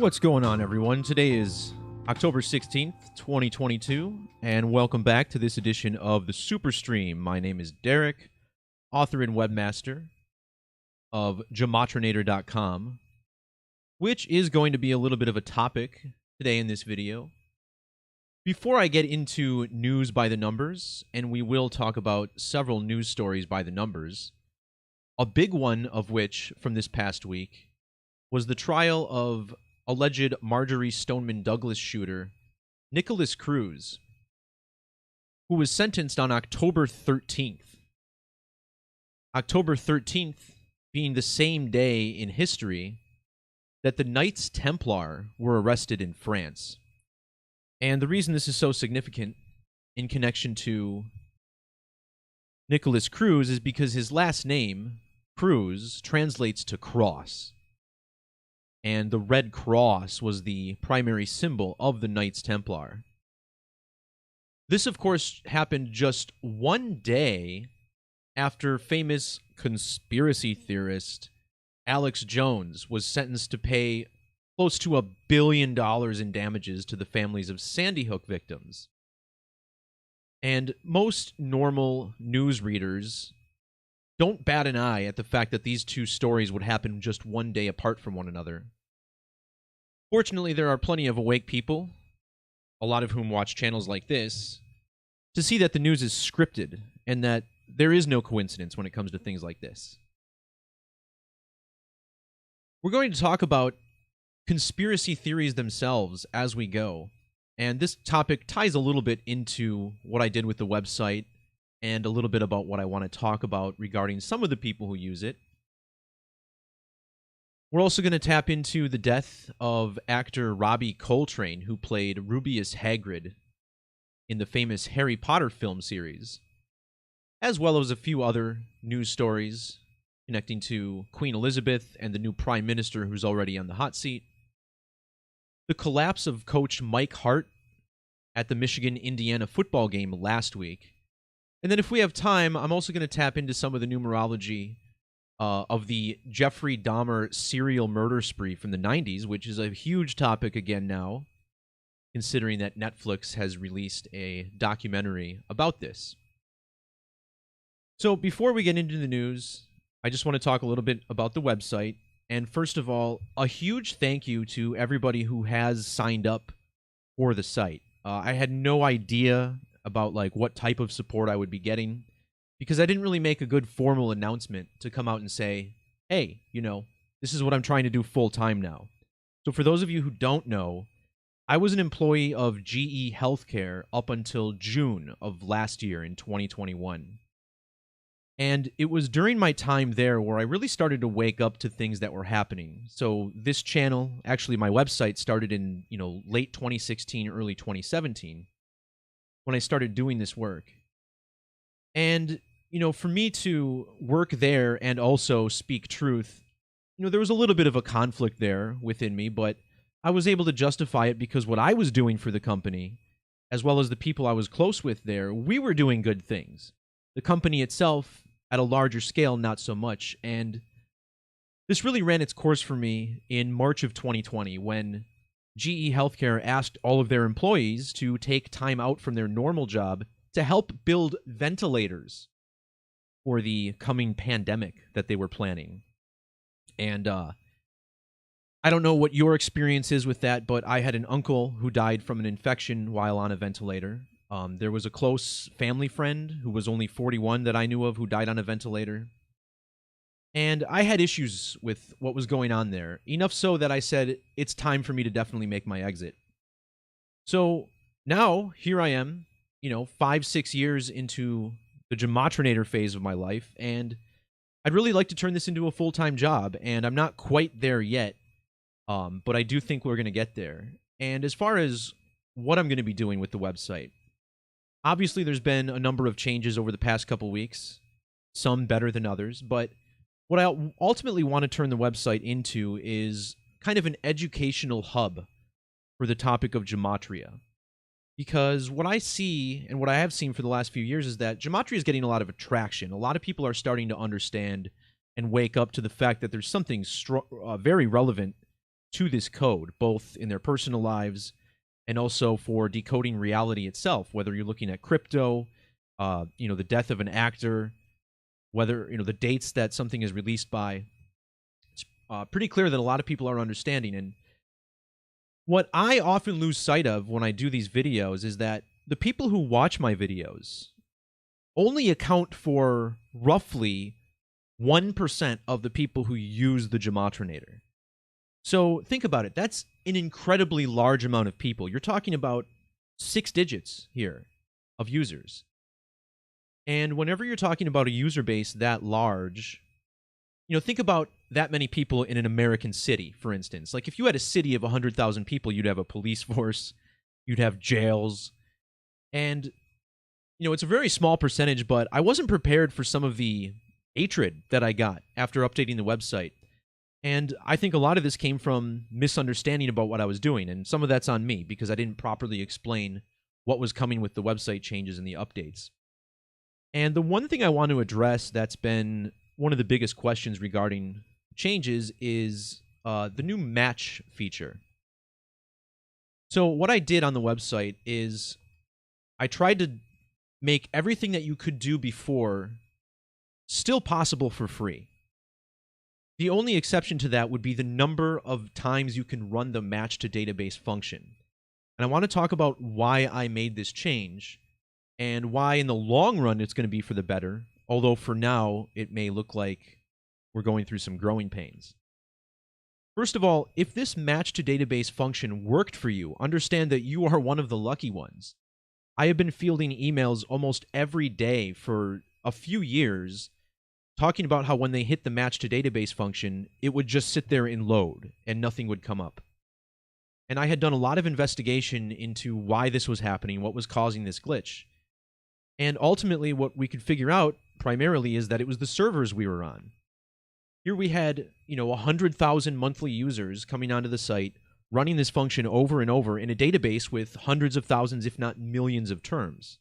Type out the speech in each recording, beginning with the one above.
What's going on, everyone? Today is October 16th, 2022, and welcome back to this edition of the Super Stream. My name is Derek, author and webmaster of Gematrynator.com, which is going to be a little bit of a topic today in this video. Before I get into news by the numbers, and we will talk about several news stories by the numbers, a big one of which from this past week was the trial of alleged Marjorie Stoneman Douglas shooter Nikolas Cruz, who was sentenced on October 13th. October 13th being the same day in history that the Knights Templar were arrested in France. And the reason this is so significant in connection to Nikolas Cruz is because his last name, Cruz, translates to cross. And the red cross was the primary symbol of the Knights Templar. This, of course, happened just one day after famous conspiracy theorist Alex Jones was sentenced to pay close to $1 billion in damages to the families of Sandy Hook victims. And most normal news readers don't bat an eye at the fact that these two stories would happen just one day apart from one another. Fortunately, there are plenty of awake people, a lot of whom watch channels like this, to see that the news is scripted and that there is no coincidence when it comes to things like this. We're going to talk about conspiracy theories themselves as we go, and this topic ties a little bit into what I did with the website and a little bit about what I want to talk about regarding some of the people who use it. We're also going to tap into the death of actor Robbie Coltrane, who played Rubeus Hagrid in the famous Harry Potter film series, as well as a few other news stories connecting to Queen Elizabeth and the new Prime Minister who's already on the hot seat, the collapse of Coach Mike Hart at the Michigan-Indiana football game last week, and then if we have time, I'm also going to tap into some of the numerology of the Jeffrey Dahmer serial murder spree from the 90s, which is a huge topic again now, considering that Netflix has released a documentary about this. So before we get into the news, I just want to talk a little bit about the website. And first of all, a huge thank you to everybody who has signed up for the site. I had no idea about what type of support I would be getting, because I didn't really make a good formal announcement to come out and say, hey, this is what I'm trying to do full time now. So for those of you who don't know, I was an employee of GE Healthcare up until June of last year in 2021. And it was during my time there where I really started to wake up to things that were happening. So this channel, actually my website, started in, late 2016, early 2017, when I started doing this work. And, for me to work there and also speak truth, there was a little bit of a conflict there within me, but I was able to justify it because what I was doing for the company, as well as the people I was close with there, we were doing good things. The company itself, at a larger scale, not so much. And this really ran its course for me in March of 2020 when GE Healthcare asked all of their employees to take time out from their normal job to help build ventilators for the coming pandemic that they were planning. And I don't know what your experience is with that, but I had an uncle who died from an infection while on a ventilator. There was a close family friend who was only 41 that I knew of who died on a ventilator. And I had issues with what was going on there, enough so that I said, it's time for me to definitely make my exit. So now, here I am, 5-6 years into the Gematrynator phase of my life, and I'd really like to turn this into a full-time job, and I'm not quite there yet, but I do think we're going to get there. And as far as what I'm going to be doing with the website, obviously there's been a number of changes over the past couple weeks, some better than others, but what I ultimately want to turn the website into is kind of an educational hub for the topic of gematria. Because what I see, and what I have seen for the last few years, is that gematria is getting a lot of attraction. A lot of people are starting to understand and wake up to the fact that there's something very relevant to this code, both in their personal lives and also for decoding reality itself, whether you're looking at crypto, the death of an actor, whether, the dates that something is released by. It's pretty clear that a lot of people are understanding. And what I often lose sight of when I do these videos is that the people who watch my videos only account for roughly 1% of the people who use the Gematronnator. So think about it. That's an incredibly large amount of people. You're talking about 6 digits here of users. And whenever you're talking about a user base that large, think about that many people in an American city, for instance. Like if you had a city of 100,000 people, you'd have a police force, you'd have jails. And, it's a very small percentage, but I wasn't prepared for some of the hatred that I got after updating the website. And I think a lot of this came from misunderstanding about what I was doing. And some of that's on me because I didn't properly explain what was coming with the website changes and the updates. And the one thing I want to address that's been one of the biggest questions regarding changes is the new match feature. So what I did on the website is I tried to make everything that you could do before still possible for free. The only exception to that would be the number of times you can run the match to database function. And I want to talk about why I made this change and why in the long run it's going to be for the better, although for now it may look like we're going through some growing pains. First of all, if this match to database function worked for you, understand that you are one of the lucky ones. I have been fielding emails almost every day for a few years talking about how when they hit the match to database function, it would just sit there and load and nothing would come up. And I had done a lot of investigation into why this was happening, what was causing this glitch. And ultimately, what we could figure out primarily is that it was the servers we were on. Here we had, 100,000 monthly users coming onto the site, running this function over and over in a database with hundreds of thousands, if not millions of terms.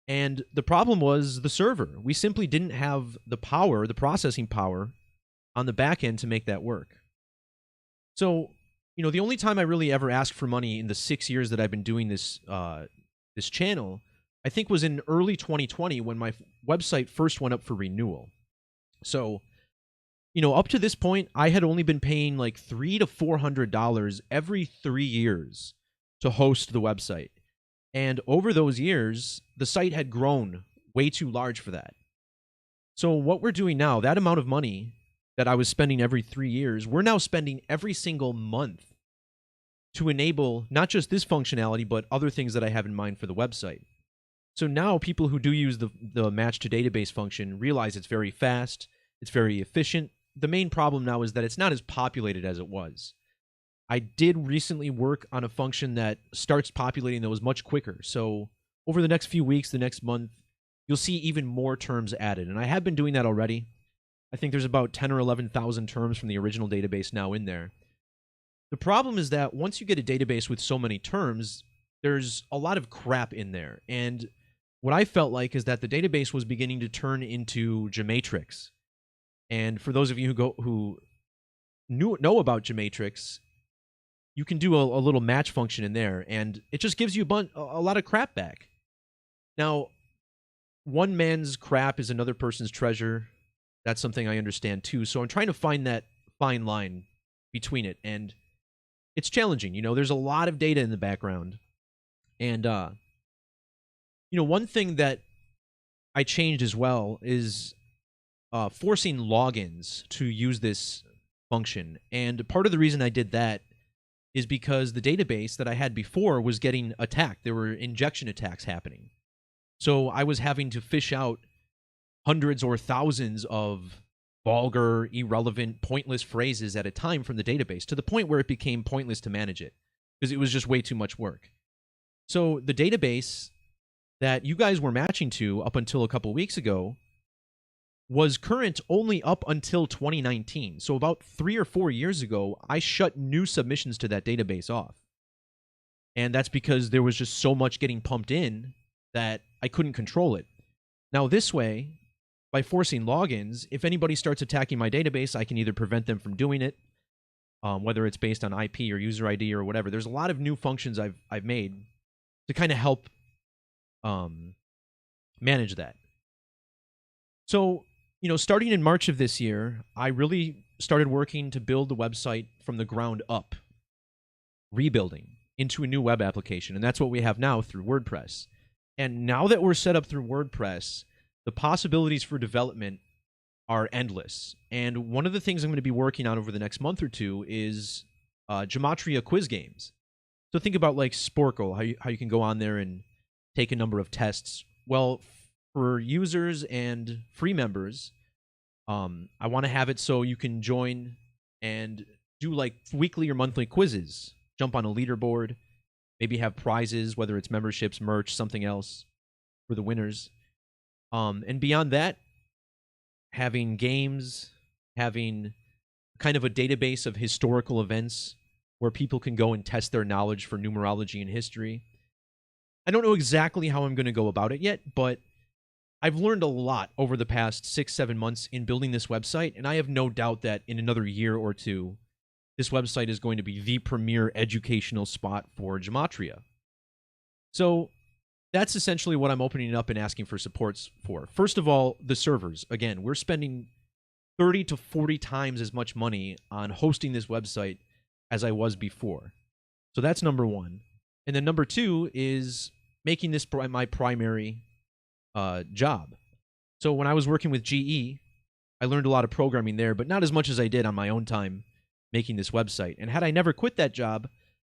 And the problem was the server. We simply didn't have the power, the processing power, on the back end to make that work. So, the only time I really ever asked for money in the 6 years that I've been doing this channel, I think was in early 2020 when my website first went up for renewal. So, up to this point, I had only been paying like $300 to $400 every 3 years to host the website. And over those years, the site had grown way too large for that. So what we're doing now, that amount of money that I was spending every 3 years, we're now spending every single month to enable not just this functionality, but other things that I have in mind for the website. So now people who do use the match to database function realize it's very fast, it's very efficient. The main problem now is that it's not as populated as it was. I did recently work on a function that starts populating those much quicker. So over the next few weeks, the next month, you'll see even more terms added. And I have been doing that already. I think there's about 10 or 11,000 terms from the original database now in there. The problem is that once you get a database with so many terms, there's a lot of crap in there. And what I felt like is that the database was beginning to turn into Gematrix. And for those of you who know about Gematrix, you can do a little match function in there, and it just gives you a lot of crap back. Now, one man's crap is another person's treasure. That's something I understand too. So I'm trying to find that fine line between it, and it's challenging. There's a lot of data in the background. And, one thing that I changed as well is forcing logins to use this function. And part of the reason I did that is because the database that I had before was getting attacked. There were injection attacks happening. So I was having to fish out hundreds or thousands of vulgar, irrelevant, pointless phrases at a time from the database, to the point where it became pointless to manage it because it was just way too much work. So the database that you guys were matching to up until a couple weeks ago was current only up until 2019. So about 3 or 4 years ago, I shut new submissions to that database off. And that's because there was just so much getting pumped in that I couldn't control it. Now this way, by forcing logins, if anybody starts attacking my database, I can either prevent them from doing it, whether it's based on IP or user ID or whatever. There's a lot of new functions I've made to kind of help manage that. So, starting in March of this year, I really started working to build the website from the ground up, rebuilding into a new web application. And that's what we have now through WordPress. And now that we're set up through WordPress, the possibilities for development are endless. And one of the things I'm going to be working on over the next month or two is Gematria quiz games. So think about like Sporkle, how you can go on there and take a number of tests. Well, for users and free members, I want to have it so you can join and do like weekly or monthly quizzes, jump on a leaderboard, maybe have prizes, whether it's memberships, merch, something else for the winners. And beyond that, having games, having kind of a database of historical events where people can go and test their knowledge for numerology and history. I don't know exactly how I'm going to go about it yet, but I've learned a lot over the past 6-7 months in building this website, and I have no doubt that in another year or two, this website is going to be the premier educational spot for Gematria. So that's essentially what I'm opening up and asking for supports for. First of all, the servers. Again, we're spending 30 to 40 times as much money on hosting this website as I was before. So that's number one. And then number two is making this my primary job. So when I was working with GE, I learned a lot of programming there, but not as much as I did on my own time making this website. And had I never quit that job,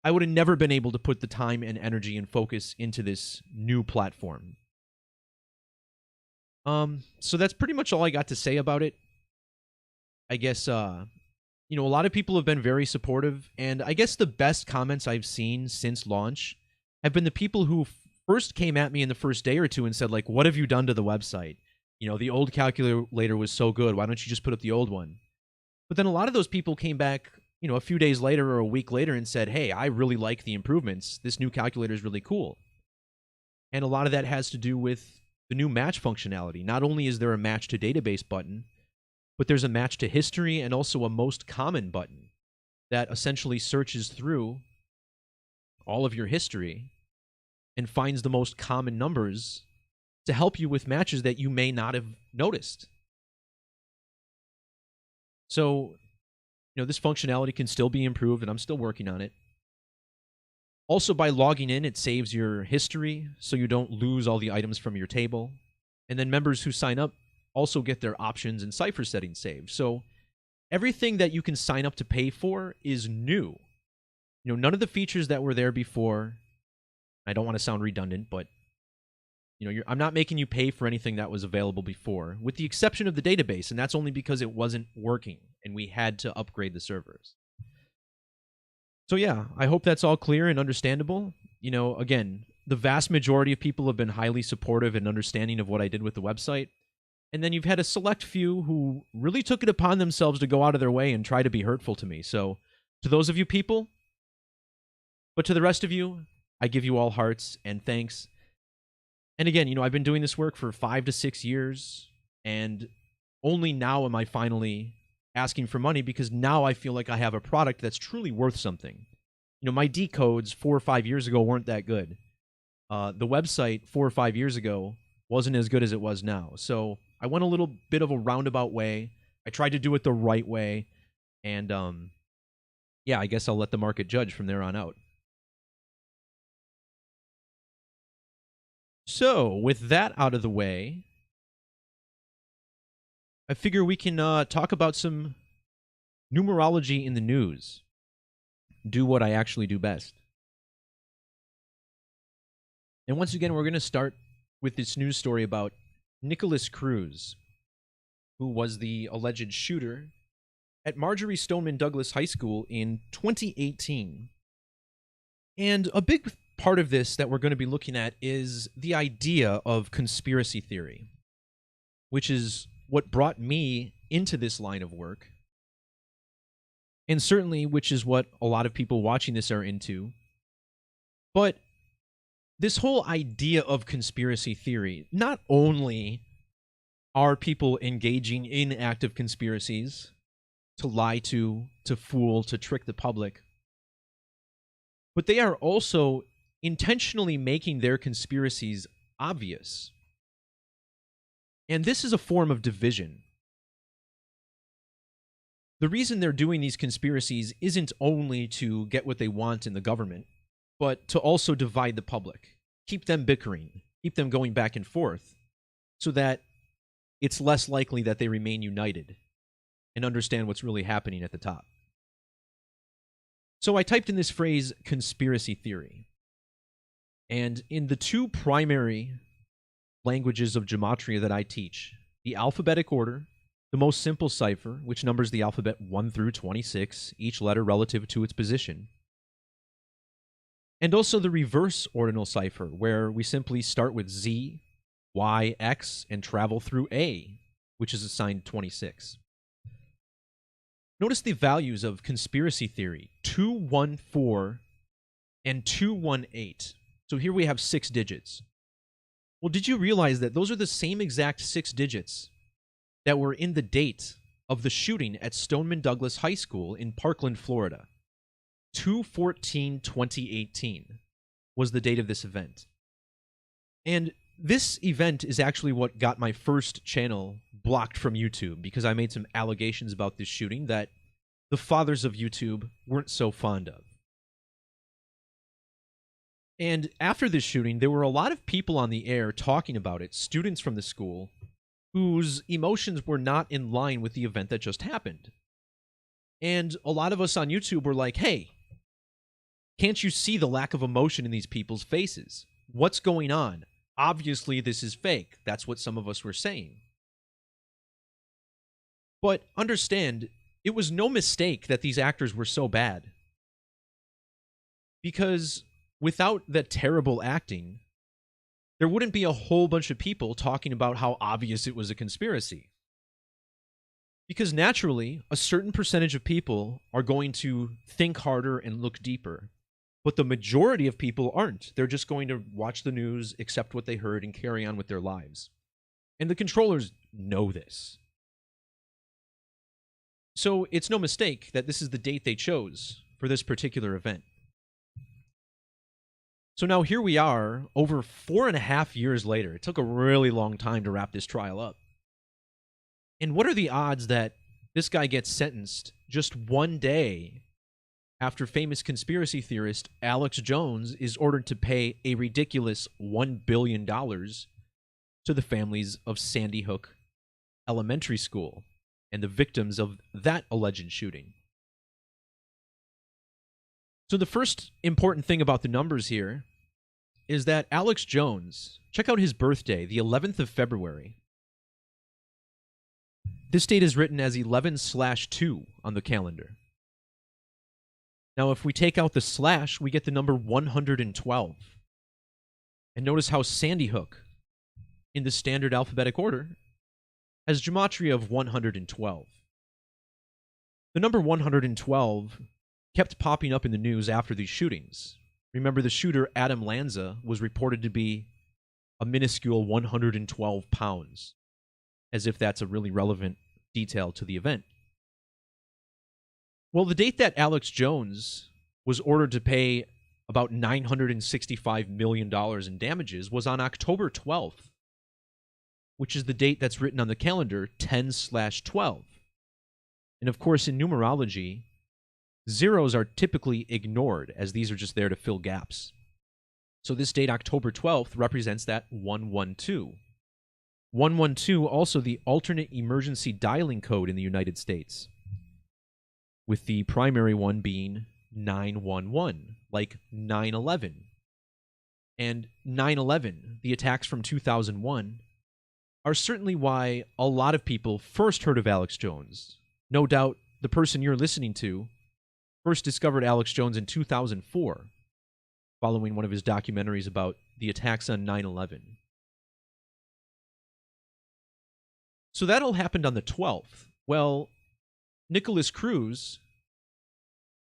I would have never been able to put the time and energy and focus into this new platform. So that's pretty much all I got to say about it. I guess, a lot of people have been very supportive, and I guess the best comments I've seen since launch have been the people who first came at me in the first day or two and said, like, what have you done to the website? The old calculator was so good. Why don't you just put up the old one? But then a lot of those people came back, a few days later or a week later and said, hey, I really like the improvements. This new calculator is really cool. And a lot of that has to do with the new match functionality. Not only is there a match to database button, but there's a match to history and also a most common button that essentially searches through all of your history and finds the most common numbers to help you with matches that you may not have noticed. So, this functionality can still be improved, and I'm still working on it. Also, by logging in, it saves your history, so you don't lose all the items from your table. And then members who sign up also get their options and cipher settings saved. So everything that you can sign up to pay for is new. None of the features that were there before. I don't want to sound redundant, but I'm not making you pay for anything that was available before, with the exception of the database, and that's only because it wasn't working, and we had to upgrade the servers. So yeah, I hope that's all clear and understandable. Again, the vast majority of people have been highly supportive and understanding of what I did with the website, and then you've had a select few who really took it upon themselves to go out of their way and try to be hurtful to me. So to those of you people, but to the rest of you, I give you all hearts and thanks. And again, I've been doing this work for 5 to 6 years, and only now am I finally asking for money, because now I feel like I have a product that's truly worth something. My decodes 4 or 5 years ago weren't that good. The website 4 or 5 years ago wasn't as good as it was now. So I went a little bit of a roundabout way. I tried to do it the right way, and I guess I'll let the market judge from there on out. So, with that out of the way, I figure we can talk about some numerology in the news. Do what I actually do best. And once again, we're going to start with this news story about Nikolas Cruz, who was the alleged shooter at Marjorie Stoneman Douglas High School in 2018. And a big part of this that we're going to be looking at is the idea of conspiracy theory, which is what brought me into this line of work, and certainly which is what a lot of people watching this are into. But this whole idea of conspiracy theory, not only are people engaging in active conspiracies lie to fool, to trick the public. But they are also intentionally making their conspiracies obvious. And this is a form of division. The reason they're doing these conspiracies isn't only to get what they want in the government, but to also divide the public, keep them bickering, keep them going back and forth, so that it's less likely that they remain united and understand what's really happening at the top. So I typed in this phrase, conspiracy theory. And in the two primary languages of gematria that I teach, the alphabetic order, the most simple cipher, which numbers the alphabet 1 through 26, each letter relative to its position, and also the reverse ordinal cipher, where we simply start with Z, Y, X, and travel through A, which is assigned 26. Notice the values of conspiracy theory, 214 and 218. So here we have 6 digits. Well, did you realize that those are the same exact 6 digits that were in the date of the shooting at Stoneman Douglas High School in Parkland, Florida? 2/14/2018 was the date of this event. And this event is actually what got my first channel blocked from YouTube, because I made some allegations about this shooting that the fathers of YouTube weren't so fond of. And after this shooting, there were a lot of people on the air talking about it, students from the school, whose emotions were not in line with the event that just happened. And a lot of us on YouTube were like, hey, can't you see the lack of emotion in these people's faces? What's going on? Obviously, this is fake. That's what some of us were saying. But understand, it was no mistake that these actors were so bad. Because without that terrible acting, there wouldn't be a whole bunch of people talking about how obvious it was a conspiracy. Because naturally, a certain percentage of people are going to think harder and look deeper. But the majority of people aren't. They're just going to watch the news, accept what they heard, and carry on with their lives. And the controllers know this. So it's no mistake that this is the date they chose for this particular event. So now here we are, over 4.5 years later. It took a really long time to wrap this trial up. And what are the odds that this guy gets sentenced just one day after famous conspiracy theorist Alex Jones is ordered to pay a ridiculous $1 billion to the families of Sandy Hook Elementary School and the victims of that alleged shooting? So the first important thing about the numbers here is that Alex Jones, check out his birthday, the 11th of February. This date is written as 11/2 on the calendar. Now, if we take out the slash, we get the number 112. And notice how Sandy Hook, in the standard alphabetic order, has gematria of 112. The number 112 kept popping up in the news after these shootings. Remember, the shooter, Adam Lanza, was reported to be a minuscule 112 pounds, as if that's a really relevant detail to the event. Well, the date that Alex Jones was ordered to pay about $965 million in damages was on October 12th, which is the date that's written on the calendar, 10/12. And of course, in numerology, zeros are typically ignored, as these are just there to fill gaps. So this date, October 12th, represents that 112. 112, also the alternate emergency dialing code in the United States, with the primary one being 911, like 9/11. And 9/11, the attacks from 2001, are certainly why a lot of people first heard of Alex Jones. No doubt the person you're listening to first discovered Alex Jones in 2004, following one of his documentaries about the attacks on 9/11. So that all happened on the 12th. Well, Nikolas Cruz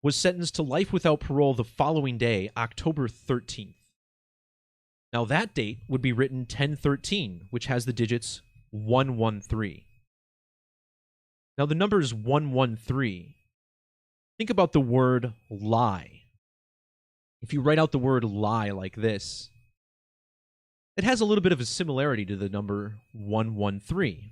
was sentenced to life without parole the following day, October 13th. Now that date would be written 10/13, which has the digits 113. Now, the number is 113. Think about the word lie. If you write out the word lie like this, it has a little bit of a similarity to the number 113.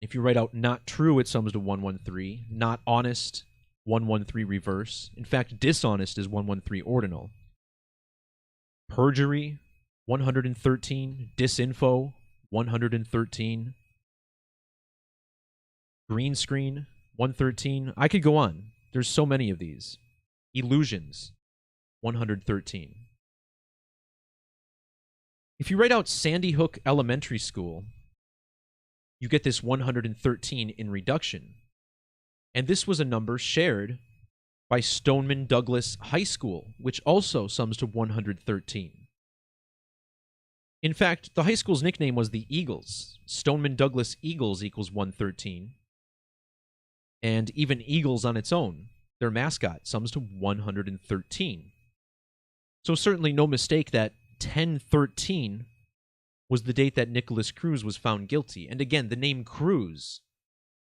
If you write out not true, it sums to 113. Not honest, 113 reverse. In fact, dishonest is 113 ordinal. Perjury, 113. Disinfo, 113. Green screen, 113. I could go on. There's so many of these. Illusions, 113. If you write out Sandy Hook Elementary School, you get this 113 in reduction. And this was a number shared by Stoneman Douglas High School, which also sums to 113. In fact, the high school's nickname was the Eagles. Stoneman Douglas Eagles equals 113. And even Eagles on its own, their mascot, sums to 113. So certainly no mistake that 1013 was the date that Nikolas Cruz was found guilty. And again, the name Cruz,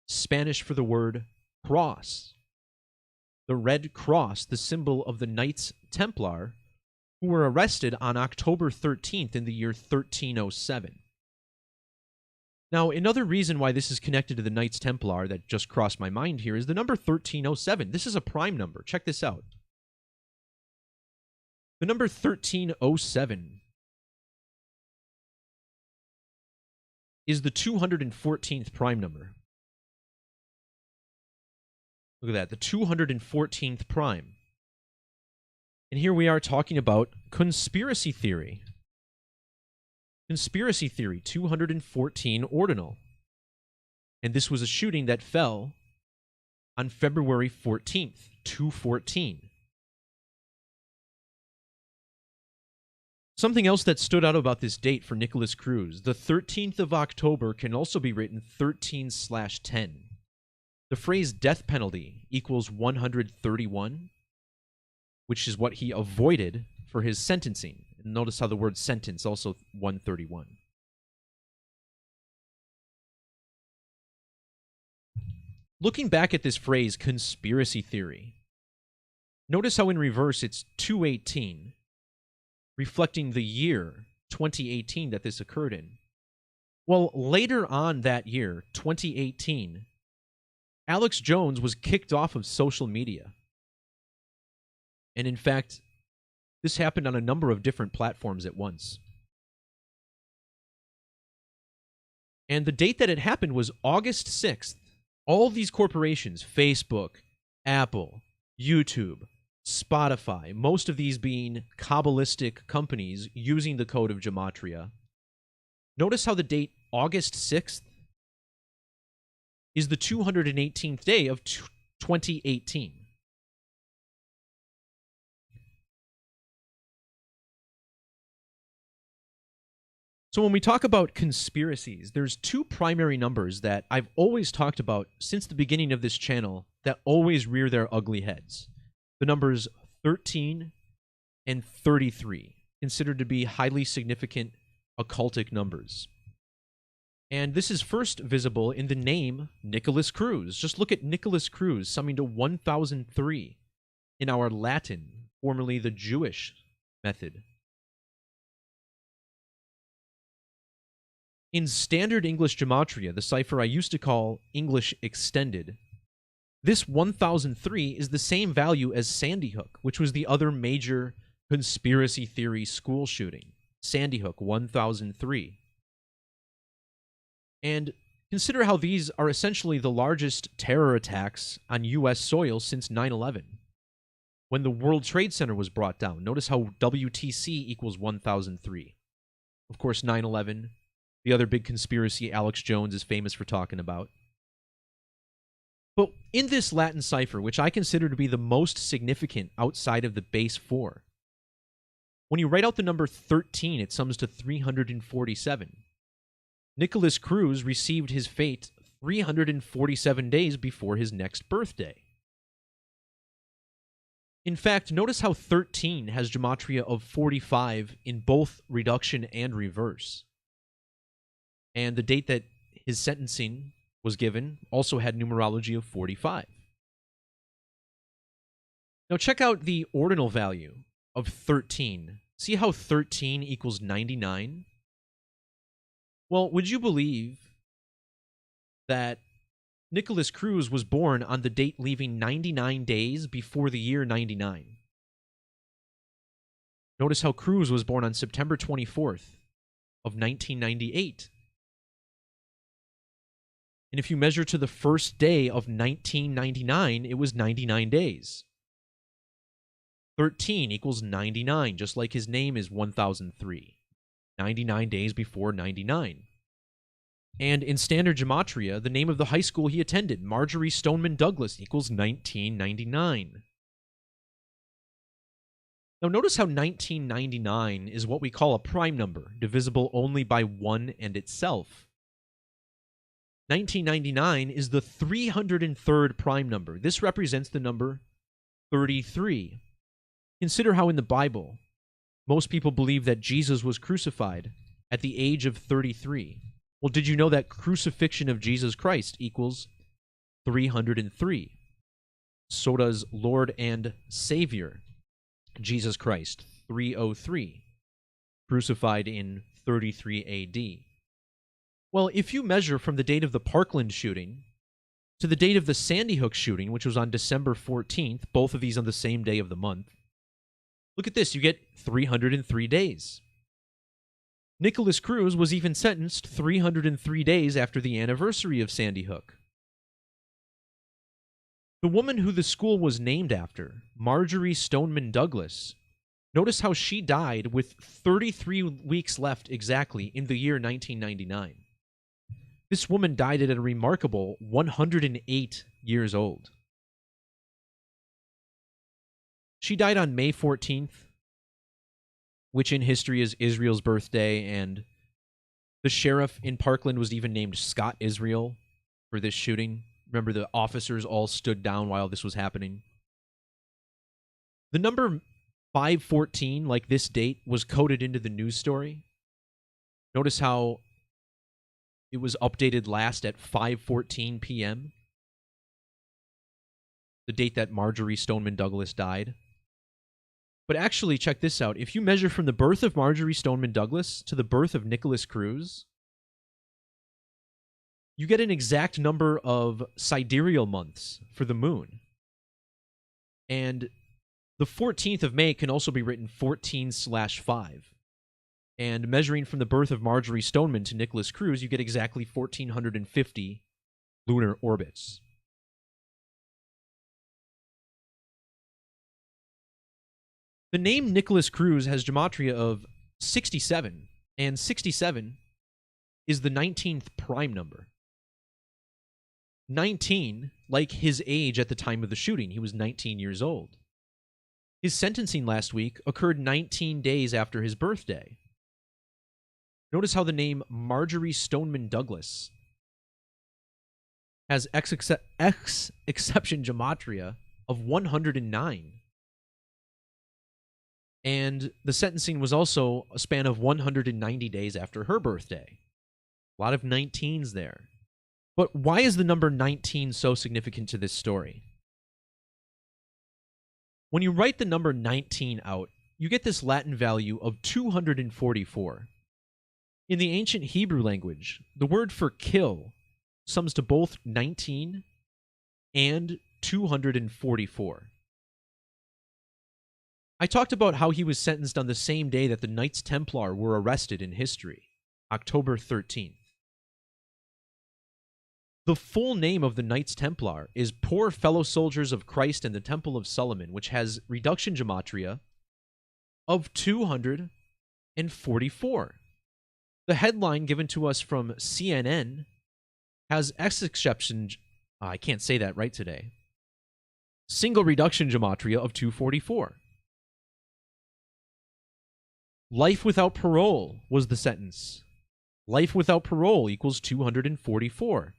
Spanish for the word cross. The red cross, the symbol of the Knights Templar, who were arrested on October 13th in the year 1307. Now, another reason why this is connected to the Knights Templar that just crossed my mind here is the number 1307. This is a prime number. Check this out. The number 1307 is the 214th prime number. Look at that, the 214th prime. And here we are talking about conspiracy theory. Conspiracy theory, 214 ordinal. And this was a shooting that fell on February 14th, 214. Something else that stood out about this date for Nikolas Cruz, the 13th of October can also be written 13/10. The phrase death penalty equals 131, which is what he avoided for his sentencing. And notice how the word sentence also 131. Looking back at this phrase, conspiracy theory, notice how in reverse it's 218, reflecting the year 2018 that this occurred in. Well, later on that year, 2018, Alex Jones was kicked off of social media. And in fact, this happened on a number of different platforms at once. And the date that it happened was August 6th. All of these corporations, Facebook, Apple, YouTube, Spotify, most of these being Kabbalistic companies using the code of Gematria. Notice how the date August 6th is the 218th day of 2018. So when we talk about conspiracies, there's two primary numbers that I've always talked about since the beginning of this channel that always rear their ugly heads. The numbers 13 and 33, considered to be highly significant occultic numbers. And this is first visible in the name Nikolas Cruz. Just look at Nikolas Cruz summing to 1003 in our Latin, formerly the Jewish method. In standard English gematria, the cipher I used to call English Extended, this 1003 is the same value as Sandy Hook, which was the other major conspiracy theory school shooting. Sandy Hook, 1003. And consider how these are essentially the largest terror attacks on U.S. soil since 9/11. When the World Trade Center was brought down, notice how WTC equals 1003. Of course, 9/11. The other big conspiracy Alex Jones is famous for talking about. But in this Latin cipher, which I consider to be the most significant outside of the base 4, when you write out the number 13, it sums to 347. Nikolas Cruz received his fate 347 days before his next birthday. In fact, notice how 13 has gematria of 45 in both reduction and reverse. And the date that his sentencing was given, also had numerology of 45. Now check out the ordinal value of 13. See how 13 equals 99? Well, would you believe that Nikolas Cruz was born on the date leaving 99 days before the year 99? Notice how Cruz was born on September 24th of 1998. And if you measure to the first day of 1999, it was 99 days. 13 equals 99, just like his name is 1003. 99 days before 99. And in standard gematria, the name of the high school he attended, Marjorie Stoneman Douglas, equals 1999. Now notice how 1999 is what we call a prime number, divisible only by 1 and itself. 1999 is the 303rd prime number. This represents the number 33. Consider how in the Bible, most people believe that Jesus was crucified at the age of 33. Well, did you know that crucifixion of Jesus Christ equals 303? So does Lord and Savior Jesus Christ, 303, crucified in 33 AD. Well, if you measure from the date of the Parkland shooting to the date of the Sandy Hook shooting, which was on December 14th, both of these on the same day of the month, look at this, you get 303 days. Nikolas Cruz was even sentenced 303 days after the anniversary of Sandy Hook. The woman who the school was named after, Marjorie Stoneman Douglas, notice how she died with 33 weeks left exactly in the year 1999. This woman died at a remarkable 108 years old. She died on May 14th, which in history is Israel's birthday, and the sheriff in Parkland was even named Scott Israel for this shooting. Remember, the officers all stood down while this was happening. The number 514, like this date, was coded into the news story. Notice how it was updated last at 5:14 p.m., the date that Marjorie Stoneman Douglas died. But actually, check this out. If you measure from the birth of Marjorie Stoneman Douglas to the birth of Nikolas Cruz, you get an exact number of sidereal months for the moon. And the 14th of May can also be written 14/5. And measuring from the birth of Marjorie Stoneman to Nikolas Cruz, you get exactly 1,450 lunar orbits. The name Nikolas Cruz has gematria of 67, and 67 is the 19th prime number. 19, like his age at the time of the shooting, he was 19 years old. His sentencing last week occurred 19 days after his birthday. Notice how the name Marjorie Stoneman Douglas has X exception gematria of 109. And the sentencing was also a span of 190 days after her birthday. A lot of 19s there. But why is the number 19 so significant to this story? When you write the number 19 out, you get this Latin value of 244. In the ancient Hebrew language, the word for kill sums to both 19 and 244. I talked about how he was sentenced on the same day that the Knights Templar were arrested in history, October 13th. The full name of the Knights Templar is Poor Fellow Soldiers of Christ and the Temple of Solomon, which has reduction gematria of 244. The headline given to us from CNN has X exception, I can't say that right today, single reduction gematria of 244. Life without parole was the sentence. Life without parole equals 244.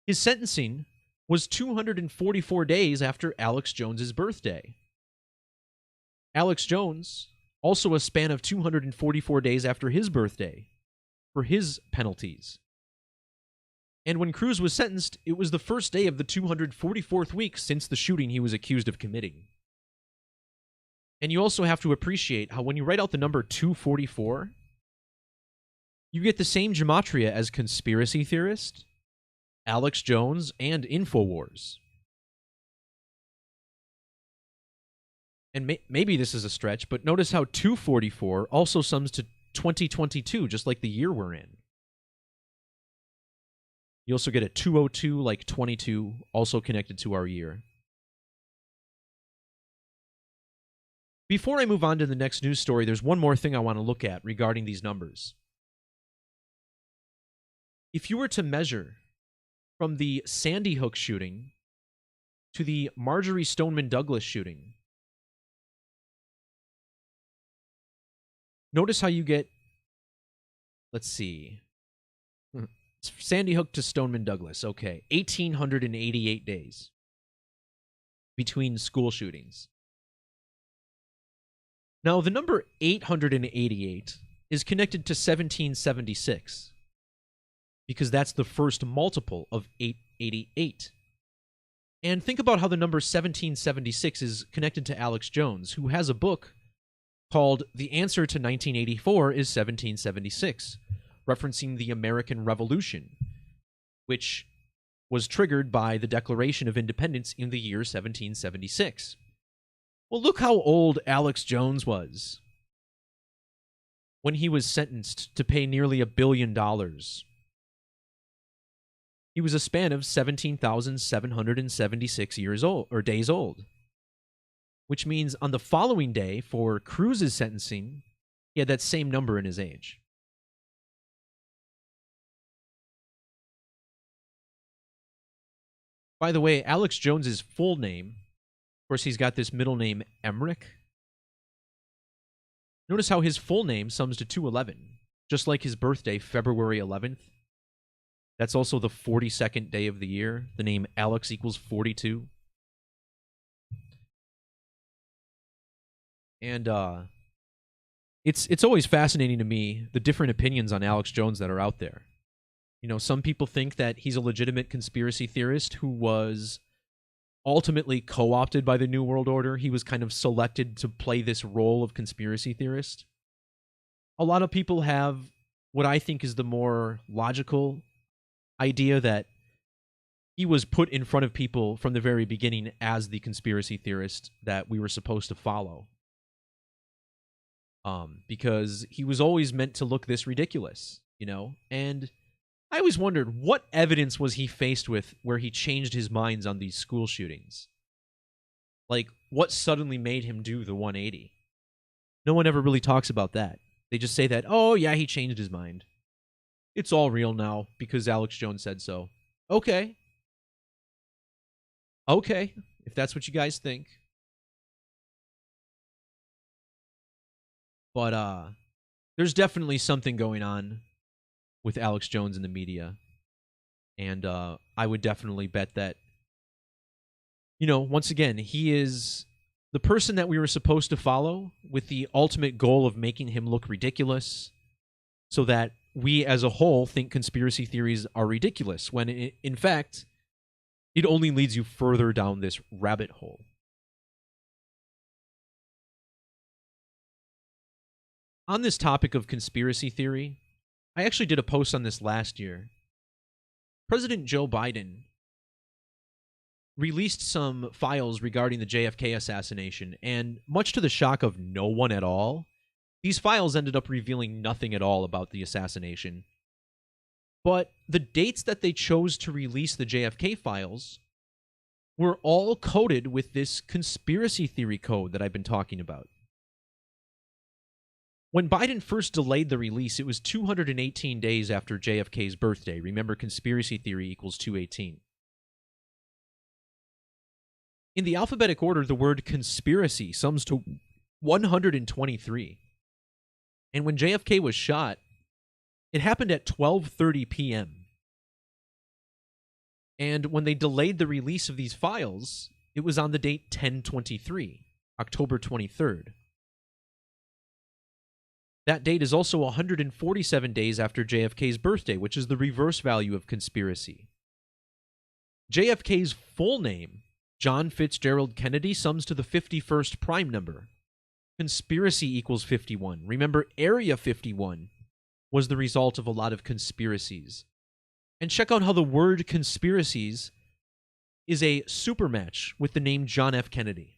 His sentencing was 244 days after Alex Jones's birthday. Alex Jones, also a span of 244 days after his birthday for his penalties. And when Cruz was sentenced, it was the first day of the 244th week since the shooting he was accused of committing. And you also have to appreciate how when you write out the number 244, you get the same gematria as conspiracy theorist, Alex Jones, and InfoWars. And maybe this is a stretch, but notice how 244 also sums to 2022, just like the year we're in. You also get a 202, like 22, also connected to our year. Before I move on to the next news story, there's one more thing I want to look at regarding these numbers. If you were to measure from the Sandy Hook shooting to the Marjorie Stoneman Douglas shooting, notice how you get, let's see, Sandy Hook to Stoneman Douglas, okay, 1,888 days between school shootings. Now, the number 888 is connected to 1776 because that's the first multiple of 888. And think about how the number 1776 is connected to Alex Jones, who has a book called The Answer to 1984 is 1776, referencing the American Revolution, which was triggered by the Declaration of Independence in the year 1776. Well, look how old Alex Jones was when he was sentenced to pay nearly $1 billion. He was a span of 17,776 years old, or days old, which means on the following day for Cruz's sentencing, he had that same number in his age. By the way, Alex Jones's full name, of course, he's got this middle name, Emmerich. Notice how his full name sums to 211, just like his birthday, February 11th. That's also the 42nd day of the year. The name Alex equals 42. And it's always fascinating to me, the different opinions on Alex Jones that are out there. You know, some people think that he's a legitimate conspiracy theorist who was ultimately co-opted by the New World Order. He was kind of selected to play this role of conspiracy theorist. A lot of people have what I think is the more logical idea that he was put in front of people from the very beginning as the conspiracy theorist that we were supposed to follow. Because he was always meant to look this ridiculous, you know? And I always wondered, what evidence was he faced with where he changed his minds on these school shootings? Like, what suddenly made him do the 180? No one ever really talks about that. They just say that, oh, yeah, he changed his mind. It's all real now because Alex Jones said so. Okay. Okay, if that's what you guys think. But there's definitely something going on with Alex Jones in the media. And I would definitely bet that, you know, once again, he is the person that we were supposed to follow with the ultimate goal of making him look ridiculous so that we as a whole think conspiracy theories are ridiculous, when in fact, it only leads you further down this rabbit hole. On this topic of conspiracy theory, I actually did a post on this last year. President Joe Biden released some files regarding the JFK assassination, and much to the shock of no one at all, these files ended up revealing nothing at all about the assassination. But the dates that they chose to release the JFK files were all coded with this conspiracy theory code that I've been talking about. When Biden first delayed the release, it was 218 days after JFK's birthday. Remember, conspiracy theory equals 218. In the alphabetic order, the word conspiracy sums to 123. And when JFK was shot, it happened at 12:30 p.m. And when they delayed the release of these files, it was on the date 10/23, October 23rd. That date is also 147 days after JFK's birthday, which is the reverse value of conspiracy. JFK's full name, John Fitzgerald Kennedy, sums to the 51st prime number. Conspiracy equals 51. Remember, Area 51 was the result of a lot of conspiracies. And check out how the word conspiracies is a supermatch with the name John F. Kennedy.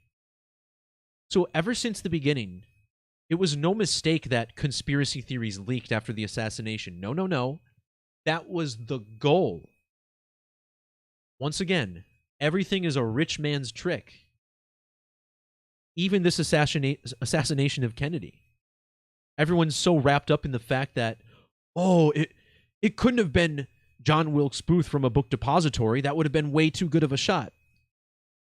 So ever since the beginning, it was no mistake that conspiracy theories leaked after the assassination. No, no, no. That was the goal. Once again, everything is a rich man's trick. Even this assassination of Kennedy. Everyone's so wrapped up in the fact that, oh, it couldn't have been John Wilkes Booth from a book depository. That would have been way too good of a shot.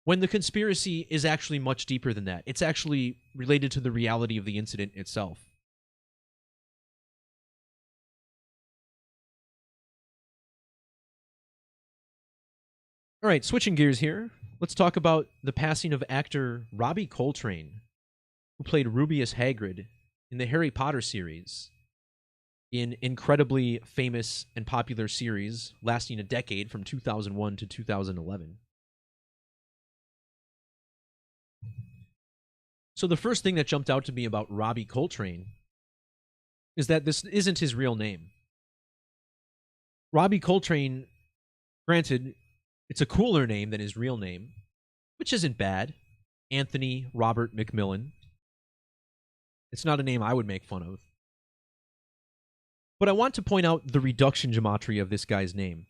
When the conspiracy is actually much deeper than that. It's actually related to the reality of the incident itself. All right, switching gears here. Let's talk about the passing of actor Robbie Coltrane, who played Rubeus Hagrid in the Harry Potter series, in incredibly famous and popular series lasting a decade from 2001 to 2011. So the first thing that jumped out to me about Robbie Coltrane is that this isn't his real name. Robbie Coltrane, granted, it's a cooler name than his real name, which isn't bad. Anthony Robert McMillan. It's not a name I would make fun of. But I want to point out the reduction gematria of this guy's name.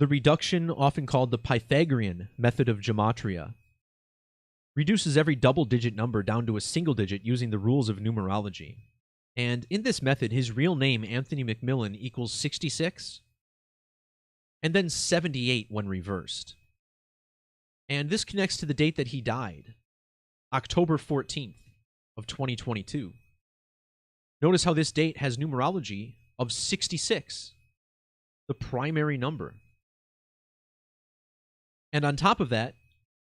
The reduction, often called the Pythagorean method of gematria, reduces every double-digit number down to a single digit using the rules of numerology. And in this method, his real name, Anthony McMillan, equals 66, and then 78 when reversed. And this connects to the date that he died, October 14th of 2022. Notice how this date has numerology of 66, the primary number. And on top of that,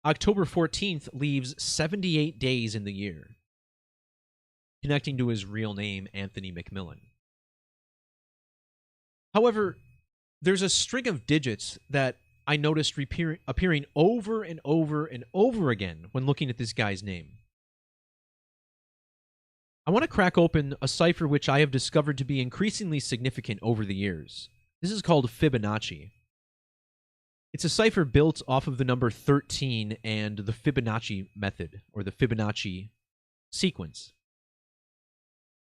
October 14th leaves 78 days in the year, connecting to his real name, Anthony McMillan. However, there's a string of digits that I noticed appearing over and over and over again when looking at this guy's name. I want to crack open a cipher which I have discovered to be increasingly significant over the years. This is called Fibonacci. It's a cipher built off of the number 13 and the Fibonacci method, or the Fibonacci sequence.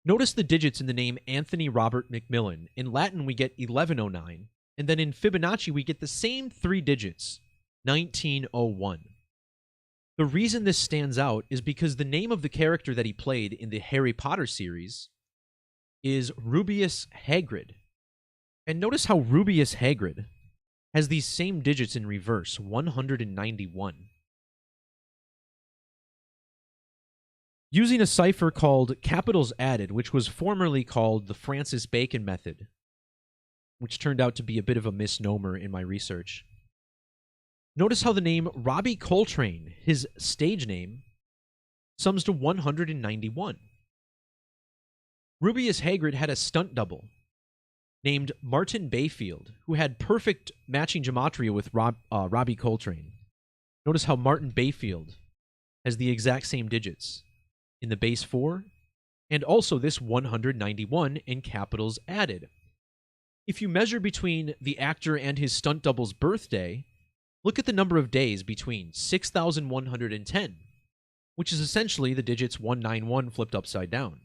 Notice the digits in the name Anthony Robert McMillan. In Latin, we get 1109, and then in Fibonacci, we get the same three digits, 1901. The reason this stands out is because the name of the character that he played in the Harry Potter series is Rubeus Hagrid. And notice how Rubeus Hagrid has these same digits in reverse, 191. Using a cipher called capitals added, which was formerly called the Francis Bacon method, which turned out to be a bit of a misnomer in my research. Notice how the name Robbie Coltrane, his stage name, sums to 191. Rubeus Hagrid had a stunt double named Martin Bayfield, who had perfect matching gematria with Robbie Coltrane. Notice how Martin Bayfield has the exact same digits in the base 4, and also this 191 in capitals added. If you measure between the actor and his stunt double's birthday, look at the number of days between 6,110, which is essentially the digits 191 flipped upside down.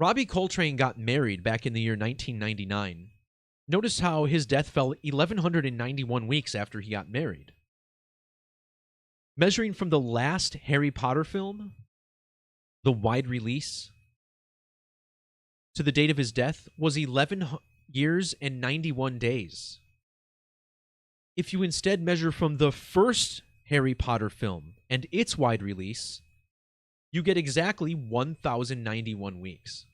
Robbie Coltrane got married back in the year 1999. Notice how his death fell 1,191 weeks after he got married. Measuring from the last Harry Potter film, the wide release, to the date of his death was 11 years and 91 days. If you instead measure from the first Harry Potter film and its wide release, you get exactly 1,091 weeks.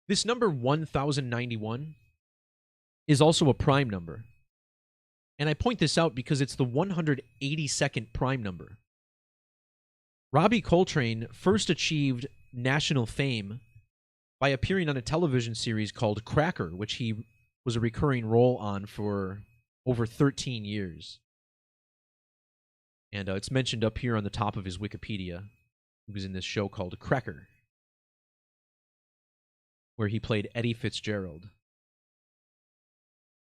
This number 1,091 is also a prime number. And I point this out because it's the 182nd prime number. Robbie Coltrane first achieved national fame by appearing on a television series called Cracker, which he was a recurring role on for over 13 years. And it's mentioned up here on the top of his Wikipedia. He was in this show called Cracker, where he played Eddie Fitzgerald.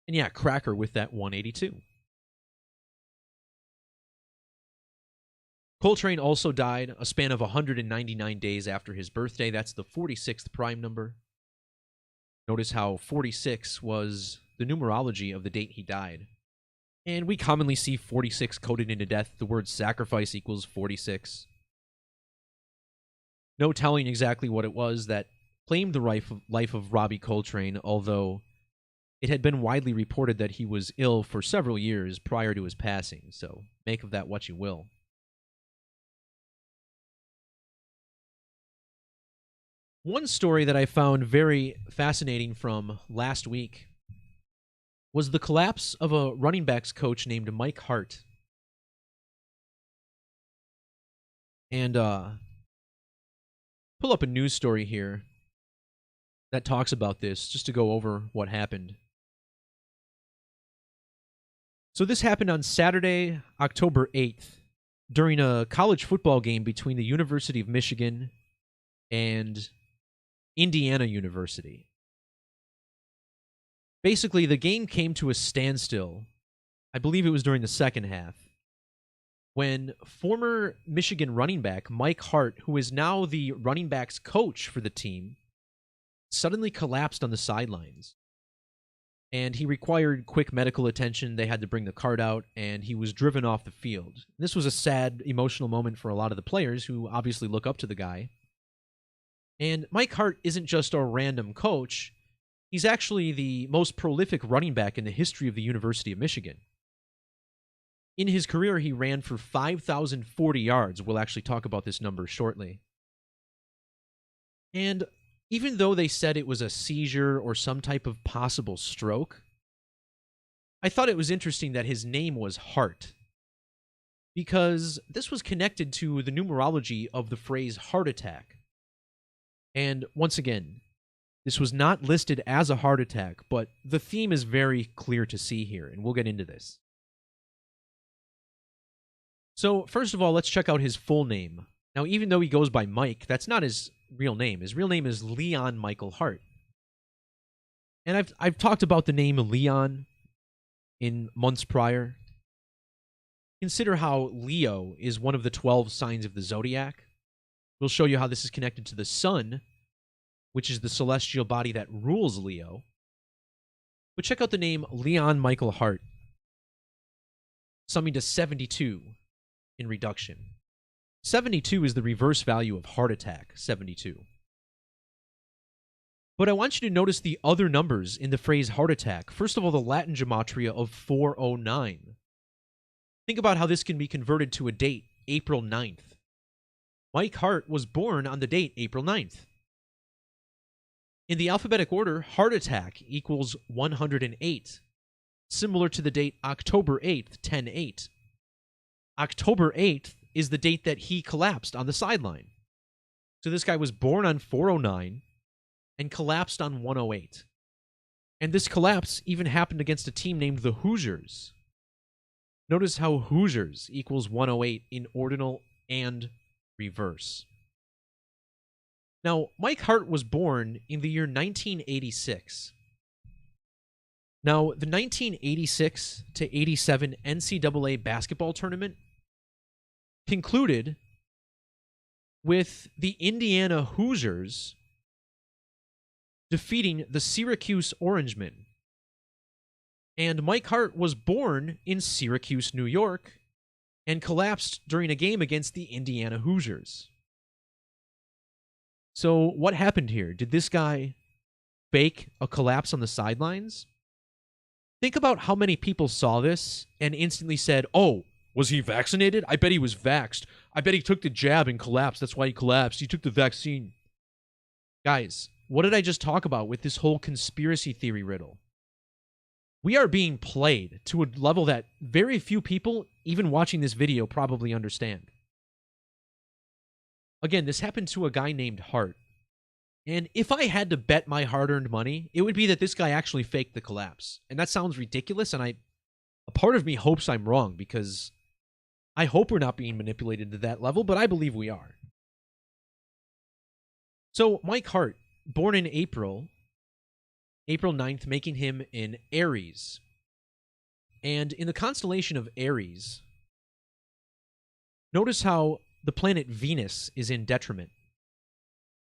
And yeah, Cracker with that 182. Coltrane also died a span of 199 days after his birthday. That's the 46th prime number. Notice how 46 was the numerology of the date he died. And we commonly see 46 coded into death. The word sacrifice equals 46. No telling exactly what it was that claimed the life of Robbie Coltrane, although it had been widely reported that he was ill for several years prior to his passing, so make of that what you will. One story that I found very fascinating from last week was the collapse of a running backs coach named Mike Hart. And pull up a news story here that talks about this, just to go over what happened. So this happened on Saturday, October 8th, during a college football game between the University of Michigan and Indiana University. Basically, the game came to a standstill. I believe it was during the second half, when former Michigan running back Mike Hart, who is now the running backs coach for the team, suddenly collapsed on the sidelines. And he required quick medical attention. They had to bring the cart out, and he was driven off the field. This was a sad, emotional moment for a lot of the players who obviously look up to the guy. And Mike Hart isn't just a random coach. He's actually the most prolific running back in the history of the University of Michigan. In his career, he ran for 5,040 yards. We'll actually talk about this number shortly. And even though they said it was a seizure or some type of possible stroke, I thought it was interesting that his name was Hart, because this was connected to the numerology of the phrase heart attack. And once again, this was not listed as a heart attack, but the theme is very clear to see here, and we'll get into this. So, first of all, let's check out his full name. Now, even though he goes by Mike, that's not his real name. His real name is Leon Michael Hart. And I've talked about the name Leon in months prior. Consider how Leo is one of the 12 signs of the zodiac. We'll show you how this is connected to the sun, which is the celestial body that rules Leo. But check out the name Leon Michael Hart, summing to 72 in reduction. 72 is the reverse value of heart attack, 72. But I want you to notice the other numbers in the phrase heart attack. First of all, the Latin gematria of 409. Think about how this can be converted to a date, April 9th. Mike Hart was born on the date April 9th. In the alphabetic order, heart attack equals 108, similar to the date October 8th, 10-8. October 8th is the date that he collapsed on the sideline. So this guy was born on 409 and collapsed on 108. And this collapse even happened against a team named the Hoosiers. Notice how Hoosiers equals 108 in ordinal and reverse. Now, Mike Hart was born in the year 1986. Now, the 1986 to 87 NCAA basketball tournament concluded with the Indiana Hoosiers defeating the Syracuse Orangemen. And Mike Hart was born in Syracuse, New York, and collapsed during a game against the Indiana Hoosiers. So what happened here? Did this guy fake a collapse on the sidelines? Think about how many people saw this and instantly said, oh, was he vaccinated? I bet he was vaxxed. I bet he took the jab and collapsed. That's why he collapsed. He took the vaccine. Guys, what did I just talk about with this whole conspiracy theory riddle? We are being played to a level that very few people, even watching this video, probably understand. Again, this happened to a guy named Hart. And if I had to bet my hard-earned money, it would be that this guy actually faked the collapse. And that sounds ridiculous, and a part of me hopes I'm wrong, because I hope we're not being manipulated to that level, but I believe we are. So, Mike Hart, born in April 9th, making him in Aries. And in the constellation of Aries, notice how the planet Venus is in detriment.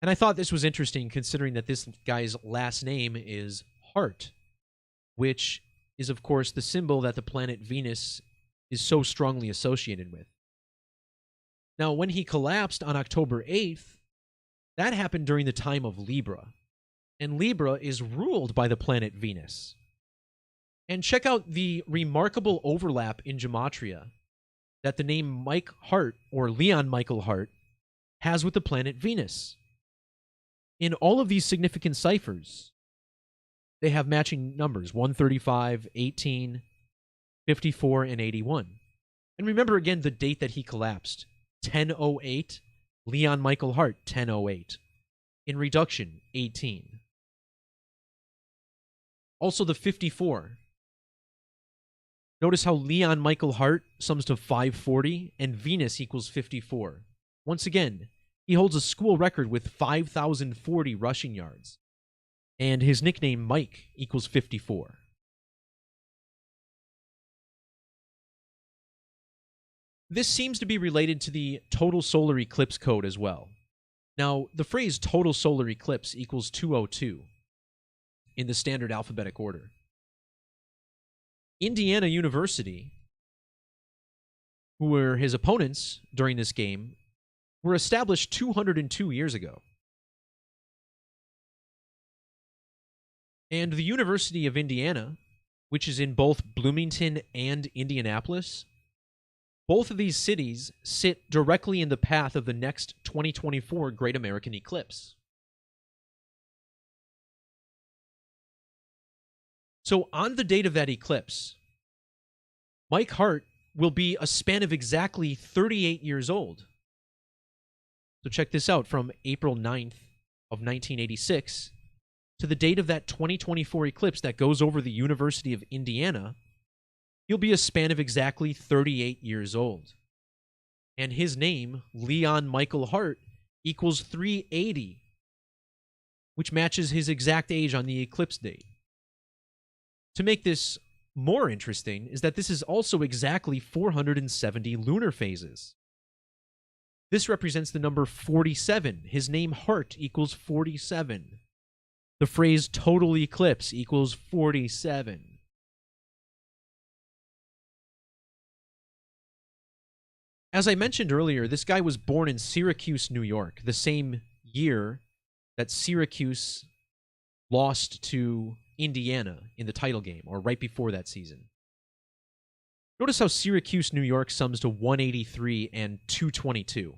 And I thought this was interesting considering that this guy's last name is Hart, which is, of course, the symbol that the planet Venus is so strongly associated with. Now, when he collapsed on October 8th, that happened during the time of Libra. And Libra is ruled by the planet Venus. And check out the remarkable overlap in gematria that the name Mike Hart, or Leon Michael Hart, has with the planet Venus. In all of these significant ciphers, they have matching numbers, 135, 18, 54, and 81. And remember again the date that he collapsed, 1008, Leon Michael Hart, 1008. In reduction, 18. Also the 54. Notice how Leon Michael Hart sums to 540 and Venus equals 54. Once again, he holds a school record with 5,040 rushing yards. And his nickname, Mike, equals 54. This seems to be related to the total solar eclipse code as well. Now, the phrase total solar eclipse equals 202 in the standard alphabetic order. Indiana University, who were his opponents during this game, were established 202 years ago. And the University of Indiana, which is in both Bloomington and Indianapolis, both of these cities sit directly in the path of the next 2024 Great American Eclipse. So on the date of that eclipse, Mike Hart will be a span of exactly 38 years old. So check this out, from April 9th of 1986 to the date of that 2024 eclipse that goes over the University of Indiana, he'll be a span of exactly 38 years old. And his name, Leon Michael Hart, equals 380, which matches his exact age on the eclipse date. To make this more interesting is that this is also exactly 470 lunar phases. This represents the number 47. His name, Hart, equals 47. The phrase total eclipse equals 47. As I mentioned earlier, this guy was born in Syracuse, New York, the same year that Syracuse lost to Indiana in the title game, or right before that season. Notice how Syracuse, New York sums to 183 and 222.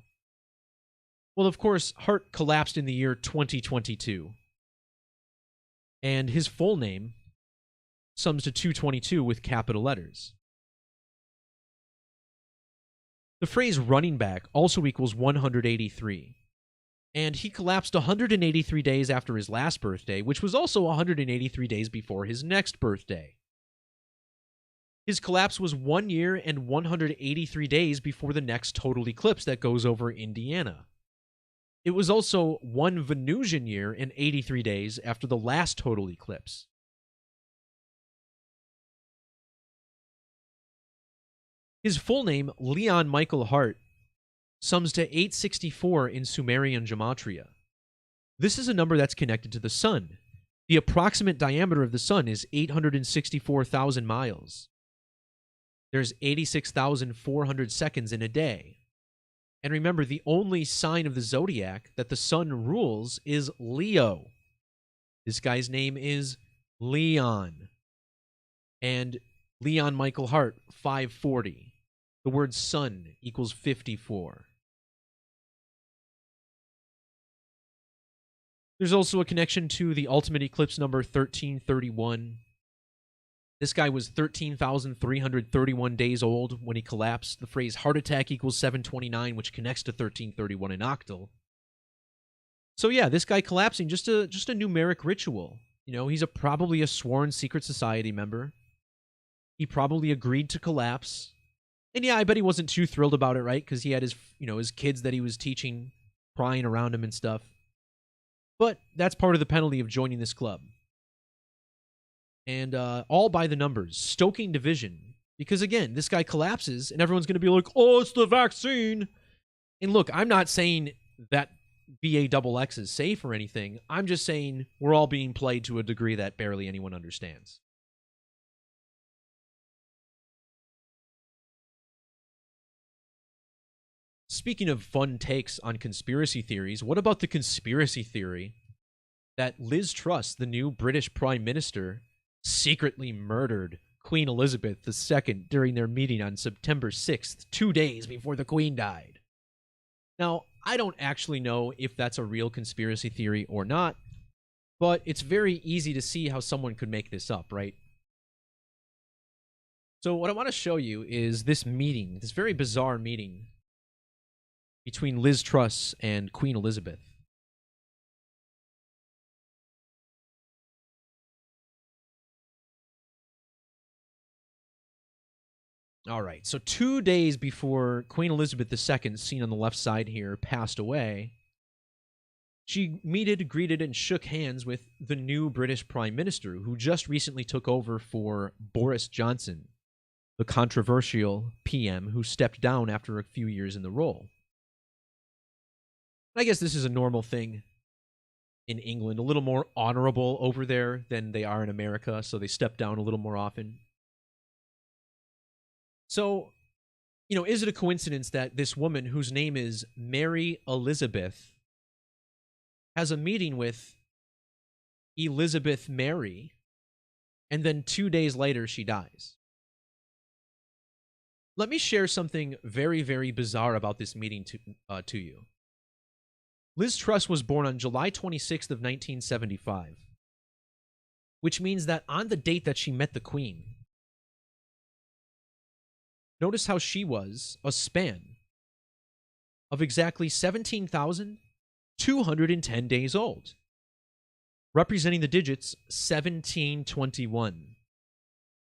Well, of course, Hart collapsed in the year 2022. And his full name sums to 222 with capital letters. The phrase running back also equals 183. And he collapsed 183 days after his last birthday, which was also 183 days before his next birthday. His collapse was 1 year and 183 days before the next total eclipse that goes over Indiana. It was also 1 Venusian year and 83 days after the last total eclipse. His full name, Leon Michael Hart, sums to 864 in Sumerian gematria. This is a number that's connected to the sun. The approximate diameter of the sun is 864,000 miles. There's 86,400 seconds in a day. And remember, the only sign of the zodiac that the sun rules is Leo. This guy's name is Leon. And Leon Michael Hart, 540. The word sun equals 54. There's also a connection to the ultimate eclipse number 1331. This guy was 13,331 days old when he collapsed. The phrase heart attack equals 729, which connects to 1331 in octal. So yeah, this guy collapsing, just a numeric ritual. You know, he's probably a sworn secret society member. He probably agreed to collapse. And yeah, I bet he wasn't too thrilled about it, right? Because he had his kids that he was teaching prying around him and stuff. But that's part of the penalty of joining this club. And all by the numbers, stoking division. Because again, this guy collapses and everyone's going to be like, oh, it's the vaccine. And look, I'm not saying that VAXX is safe or anything. I'm just saying we're all being played to a degree that barely anyone understands. Speaking of fun takes on conspiracy theories, what about the conspiracy theory that Liz Truss, the new British Prime Minister, secretly murdered Queen Elizabeth II during their meeting on September 6th, 2 days before the Queen died? Now, I don't actually know if that's a real conspiracy theory or not, but it's very easy to see how someone could make this up, right? So what I want to show you is this meeting, this very bizarre meeting between Liz Truss and Queen Elizabeth. All right, so 2 days before Queen Elizabeth II, seen on the left side here, passed away, she greeted, and shook hands with the new British Prime Minister, who just recently took over for Boris Johnson, the controversial PM who stepped down after a few years in the role. I guess this is a normal thing in England, a little more honorable over there than they are in America, so they step down a little more often. So, is it a coincidence that this woman, whose name is Mary Elizabeth, has a meeting with Elizabeth Mary, and then 2 days later she dies? Let me share something very, very bizarre about this meeting to you. Liz Truss was born on July 26th of 1975, which means that on the date that she met the Queen, notice how she was a span of exactly 17,210 days old, representing the digits 1721.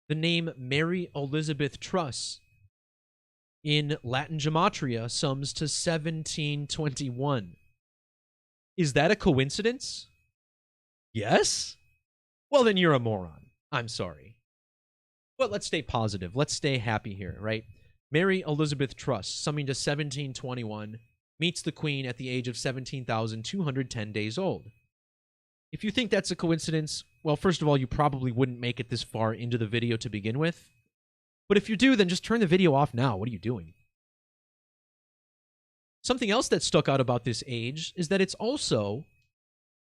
The name Mary Elizabeth Truss in Latin gematria sums to 1721. Is that a coincidence? Yes? Well, then you're a moron. I'm sorry. But let's stay positive. Let's stay happy here, right? Mary Elizabeth Truss, summing to 1721, meets the Queen at the age of 17,210 days old. If you think that's a coincidence, well, first of all, you probably wouldn't make it this far into the video to begin with. But if you do, then just turn the video off now. What are you doing? Something else that stuck out about this age is that it's also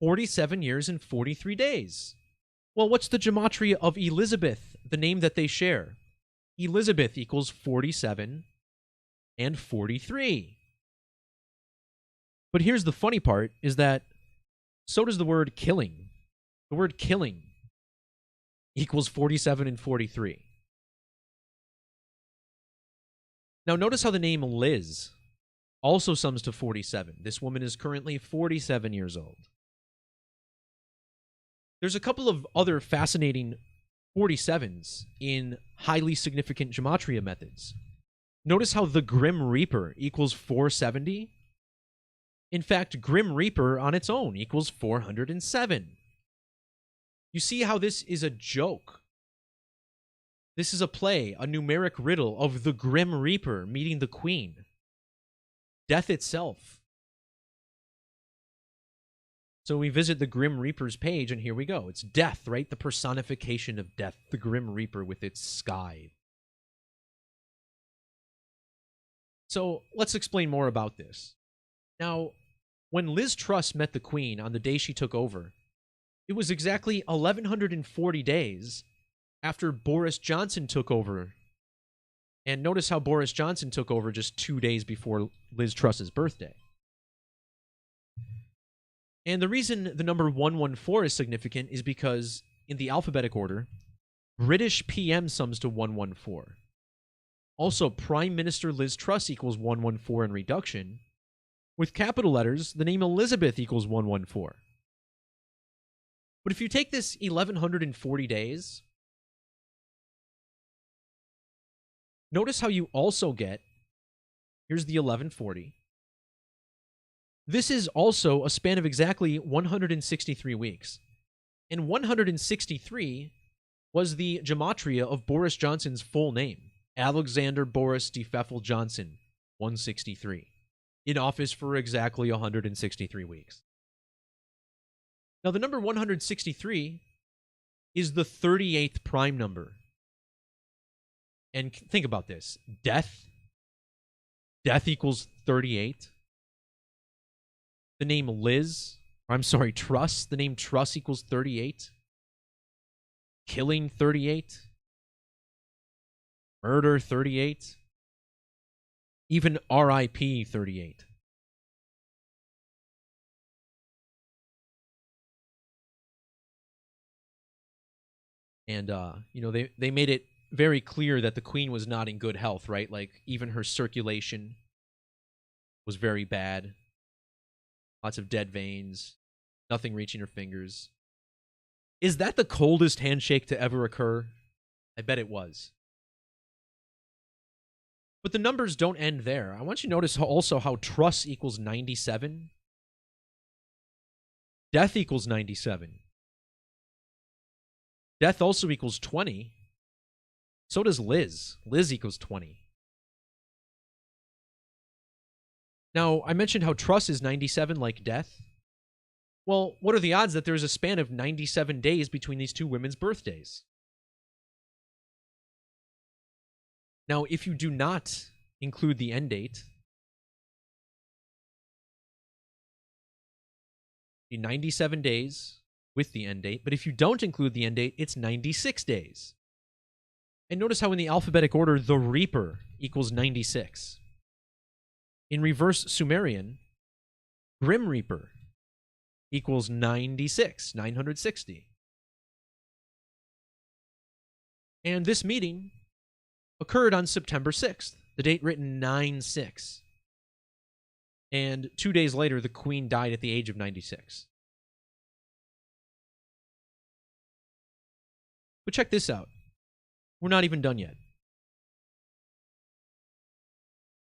47 years and 43 days. Well, what's the gematria of Elizabeth, the name that they share? Elizabeth equals 47 and 43. But here's the funny part, is that so does the word killing. The word killing equals 47 and 43. Now notice how the name Liz also sums to 47. This woman is currently 47 years old. There's a couple of other fascinating 47s in highly significant gematria methods. Notice how the Grim Reaper equals 470. In fact, Grim Reaper on its own equals 407. You see how this is a joke. This is a play, a numeric riddle of the Grim Reaper meeting the Queen. Death itself. So we visit the Grim Reaper's page, and here we go. It's death, right? The personification of death. The Grim Reaper with its scythe. So let's explain more about this. Now, when Liz Truss met the Queen on the day she took over, it was exactly 1,140 days after Boris Johnson took over. And notice how Boris Johnson took over just 2 days before Liz Truss's birthday. And the reason the number 114 is significant is because in the alphabetic order, British PM sums to 114. Also, Prime Minister Liz Truss equals 114 in reduction. With capital letters, the name Elizabeth equals 114. But if you take this 1140 days, notice how you also get, here's the 1140. This is also a span of exactly 163 weeks. And 163 was the gematria of Boris Johnson's full name. Alexander Boris de Pfeffel Johnson, 163. In office for exactly 163 weeks. Now, the number 163 is the 38th prime number. And think about this. Death equals 38. The name Truss. The name Truss equals 38. Killing, 38. Murder, 38. Even RIP, 38. And, they made it very clear that the Queen was not in good health, right? Like, even her circulation was very bad. Lots of dead veins. Nothing reaching her fingers. Is that the coldest handshake to ever occur? I bet it was. But the numbers don't end there. I want you to notice also how Truss equals 97. Death equals 97. Death also equals 20. So does Liz. Liz equals 20. Now, I mentioned how Truss is 97 like Death. Well, what are the odds that there's a span of 97 days between these two women's birthdays? Now, if you do not include the end date, the 97 days with the end date, but if you don't include the end date, it's 96 days. And notice how in the alphabetic order, the Reaper equals 96. In reverse Sumerian, Grim Reaper equals 96, 960. And this meeting occurred on September 6th, the date written 9/6. And 2 days later, the Queen died at the age of 96. But check this out. We're not even done yet.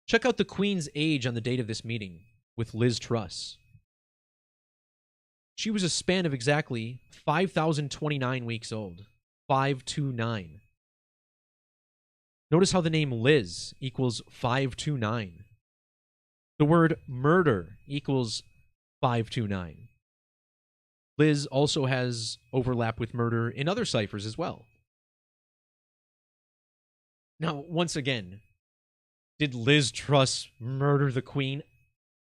Check out the Queen's age on the date of this meeting with Liz Truss. She was a span of exactly 5,029 weeks old. 529. Notice how the name Liz equals 529. The word murder equals 529. Liz also has overlap with murder in other ciphers as well. Now, once again, did Liz Truss murder the Queen?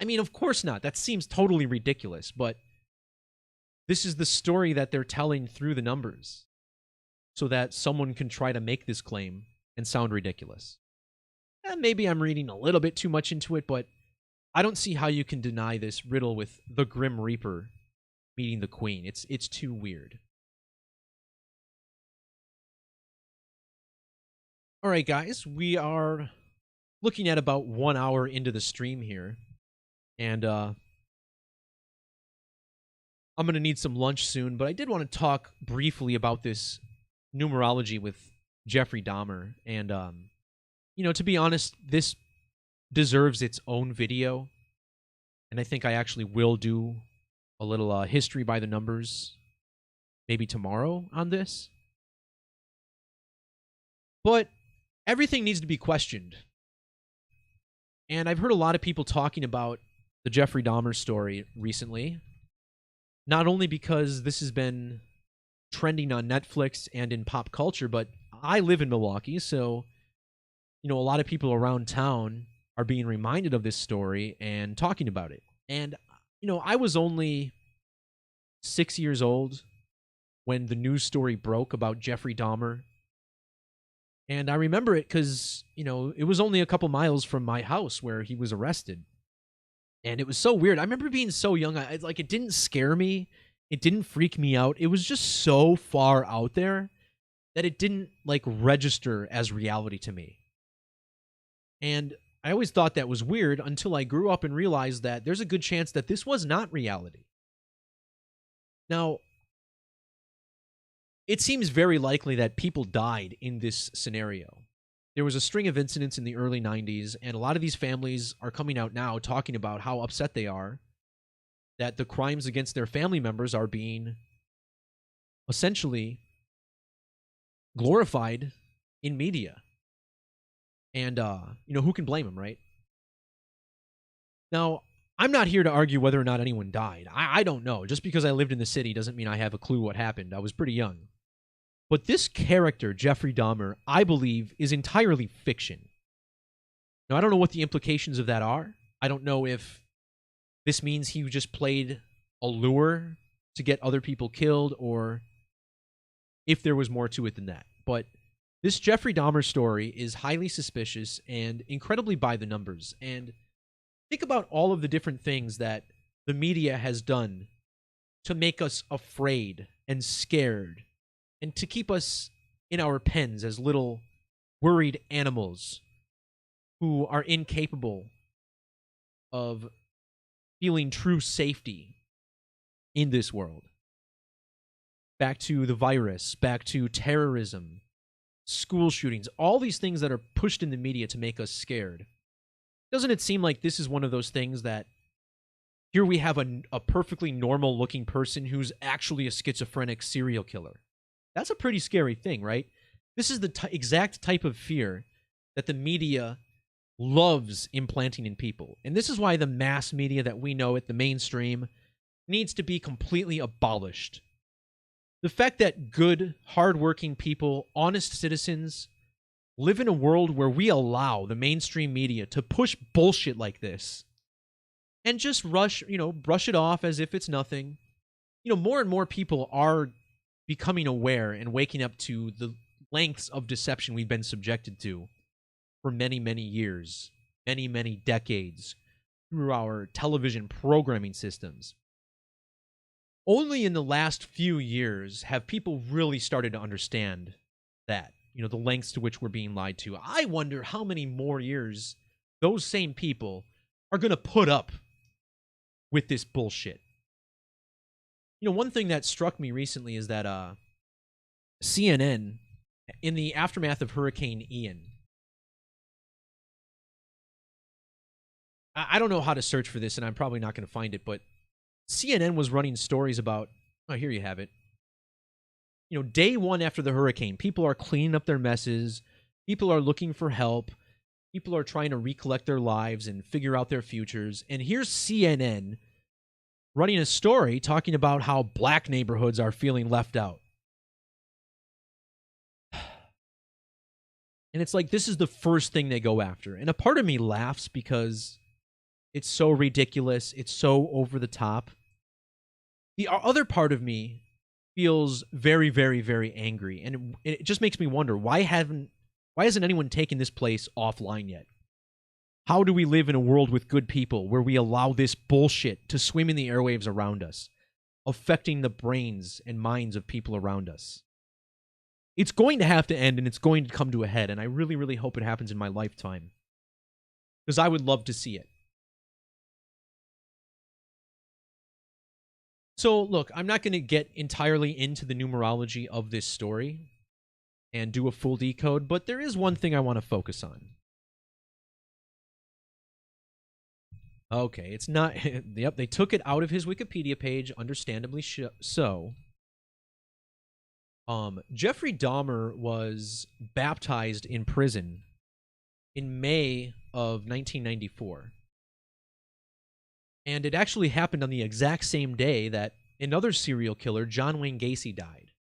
I mean, of course not. That seems totally ridiculous, but this is the story that they're telling through the numbers so that someone can try to make this claim and sound ridiculous. And maybe I'm reading a little bit too much into it, but I don't see how you can deny this riddle with the Grim Reaper meeting the Queen. It's too weird. All right, guys, we are looking at about 1 hour into the stream here, and I'm going to need some lunch soon, but I did want to talk briefly about this numerology with Jeffrey Dahmer, and, to be honest, this deserves its own video, and I think I actually will do a little history by the numbers maybe tomorrow on this. But everything needs to be questioned. And I've heard a lot of people talking about the Jeffrey Dahmer story recently, not only because this has been trending on Netflix and in pop culture, but I live in Milwaukee, so, a lot of people around town are being reminded of this story and talking about it. And, I was only 6 years old when the news story broke about Jeffrey Dahmer. And I remember it because, it was only a couple miles from my house where he was arrested. And it was so weird. I remember being so young. It didn't scare me. It didn't freak me out. It was just so far out there that it didn't like register as reality to me. And I always thought that was weird until I grew up and realized that there's a good chance that this was not reality. Now, it seems very likely that people died in this scenario. There was a string of incidents in the early 90s, and a lot of these families are coming out now talking about how upset they are that the crimes against their family members are being essentially glorified in media. And, who can blame them, right? Now, I'm not here to argue whether or not anyone died. I don't know. Just because I lived in the city doesn't mean I have a clue what happened. I was pretty young. But this character, Jeffrey Dahmer, I believe is entirely fiction. Now, I don't know what the implications of that are. I don't know if this means he just played a lure to get other people killed, or if there was more to it than that. But this Jeffrey Dahmer story is highly suspicious and incredibly by the numbers. And think about all of the different things that the media has done to make us afraid and scared and to keep us in our pens as little worried animals who are incapable of feeling true safety in this world. Back to the virus, back to terrorism, school shootings, all these things that are pushed in the media to make us scared. Doesn't it seem like this is one of those things that here we have a perfectly normal looking person who's actually a schizophrenic serial killer? That's a pretty scary thing, right? This is the exact type of fear that the media loves implanting in people. And this is why the mass media that we know at the mainstream needs to be completely abolished. The fact that good, hardworking people, honest citizens, live in a world where we allow the mainstream media to push bullshit like this and just brush it off as if it's nothing. More and more people are becoming aware and waking up to the lengths of deception we've been subjected to for many, many years, many, many decades through our television programming systems. Only in the last few years have people really started to understand that, the lengths to which we're being lied to. I wonder how many more years those same people are going to put up with this bullshit. One thing that struck me recently is that CNN, in the aftermath of Hurricane Ian, I don't know how to search for this, and I'm probably not going to find it, but CNN was running stories about, here you have it. Day one after the hurricane, people are cleaning up their messes, people are looking for help, people are trying to recollect their lives and figure out their futures, and here's CNN running a story talking about how black neighborhoods are feeling left out. And it's like, this is the first thing they go after. And a part of me laughs because it's so ridiculous, it's so over the top. The other part of me feels very, very, very angry. And it just makes me wonder, why hasn't anyone taken this place offline yet? How do we live in a world with good people where we allow this bullshit to swim in the airwaves around us, affecting the brains and minds of people around us? It's going to have to end, and it's going to come to a head, and I really, really hope it happens in my lifetime, because I would love to see it. So, look, I'm not going to get entirely into the numerology of this story and do a full decode, but there is one thing I want to focus on. Okay, it's not... Yep, they took it out of his Wikipedia page, understandably so. Jeffrey Dahmer was baptized in prison in May of 1994. And it actually happened on the exact same day that another serial killer, John Wayne Gacy, died.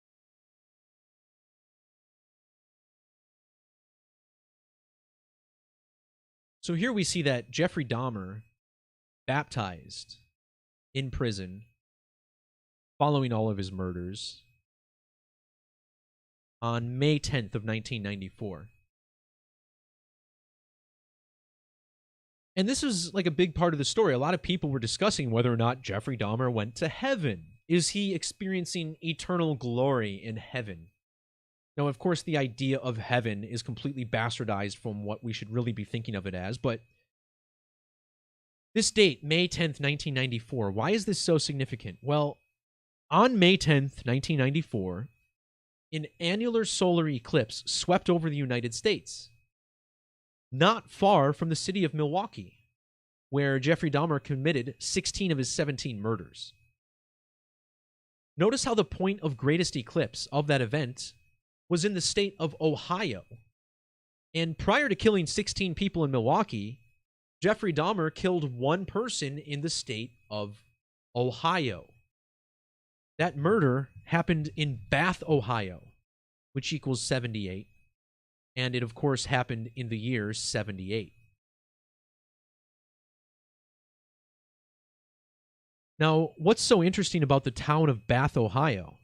So here we see that Jeffrey Dahmer baptized in prison following all of his murders on May 10th of 1994. And this is like a big part of the story. A lot of people were discussing whether or not Jeffrey Dahmer went to heaven. Is he experiencing eternal glory in heaven? Now, of course, the idea of heaven is completely bastardized from what we should really be thinking of it as, but this date, May 10th, 1994, why is this so significant? Well, on May 10th, 1994, an annular solar eclipse swept over the United States, not far from the city of Milwaukee, where Jeffrey Dahmer committed 16 of his 17 murders. Notice how the point of greatest eclipse of that event was in the state of Ohio. And prior to killing 16 people in Milwaukee, Jeffrey Dahmer killed one person in the state of Ohio. That murder happened in Bath, Ohio, which equals 78. And it, of course, happened in the year 78. Now, what's so interesting about the town of Bath, Ohio?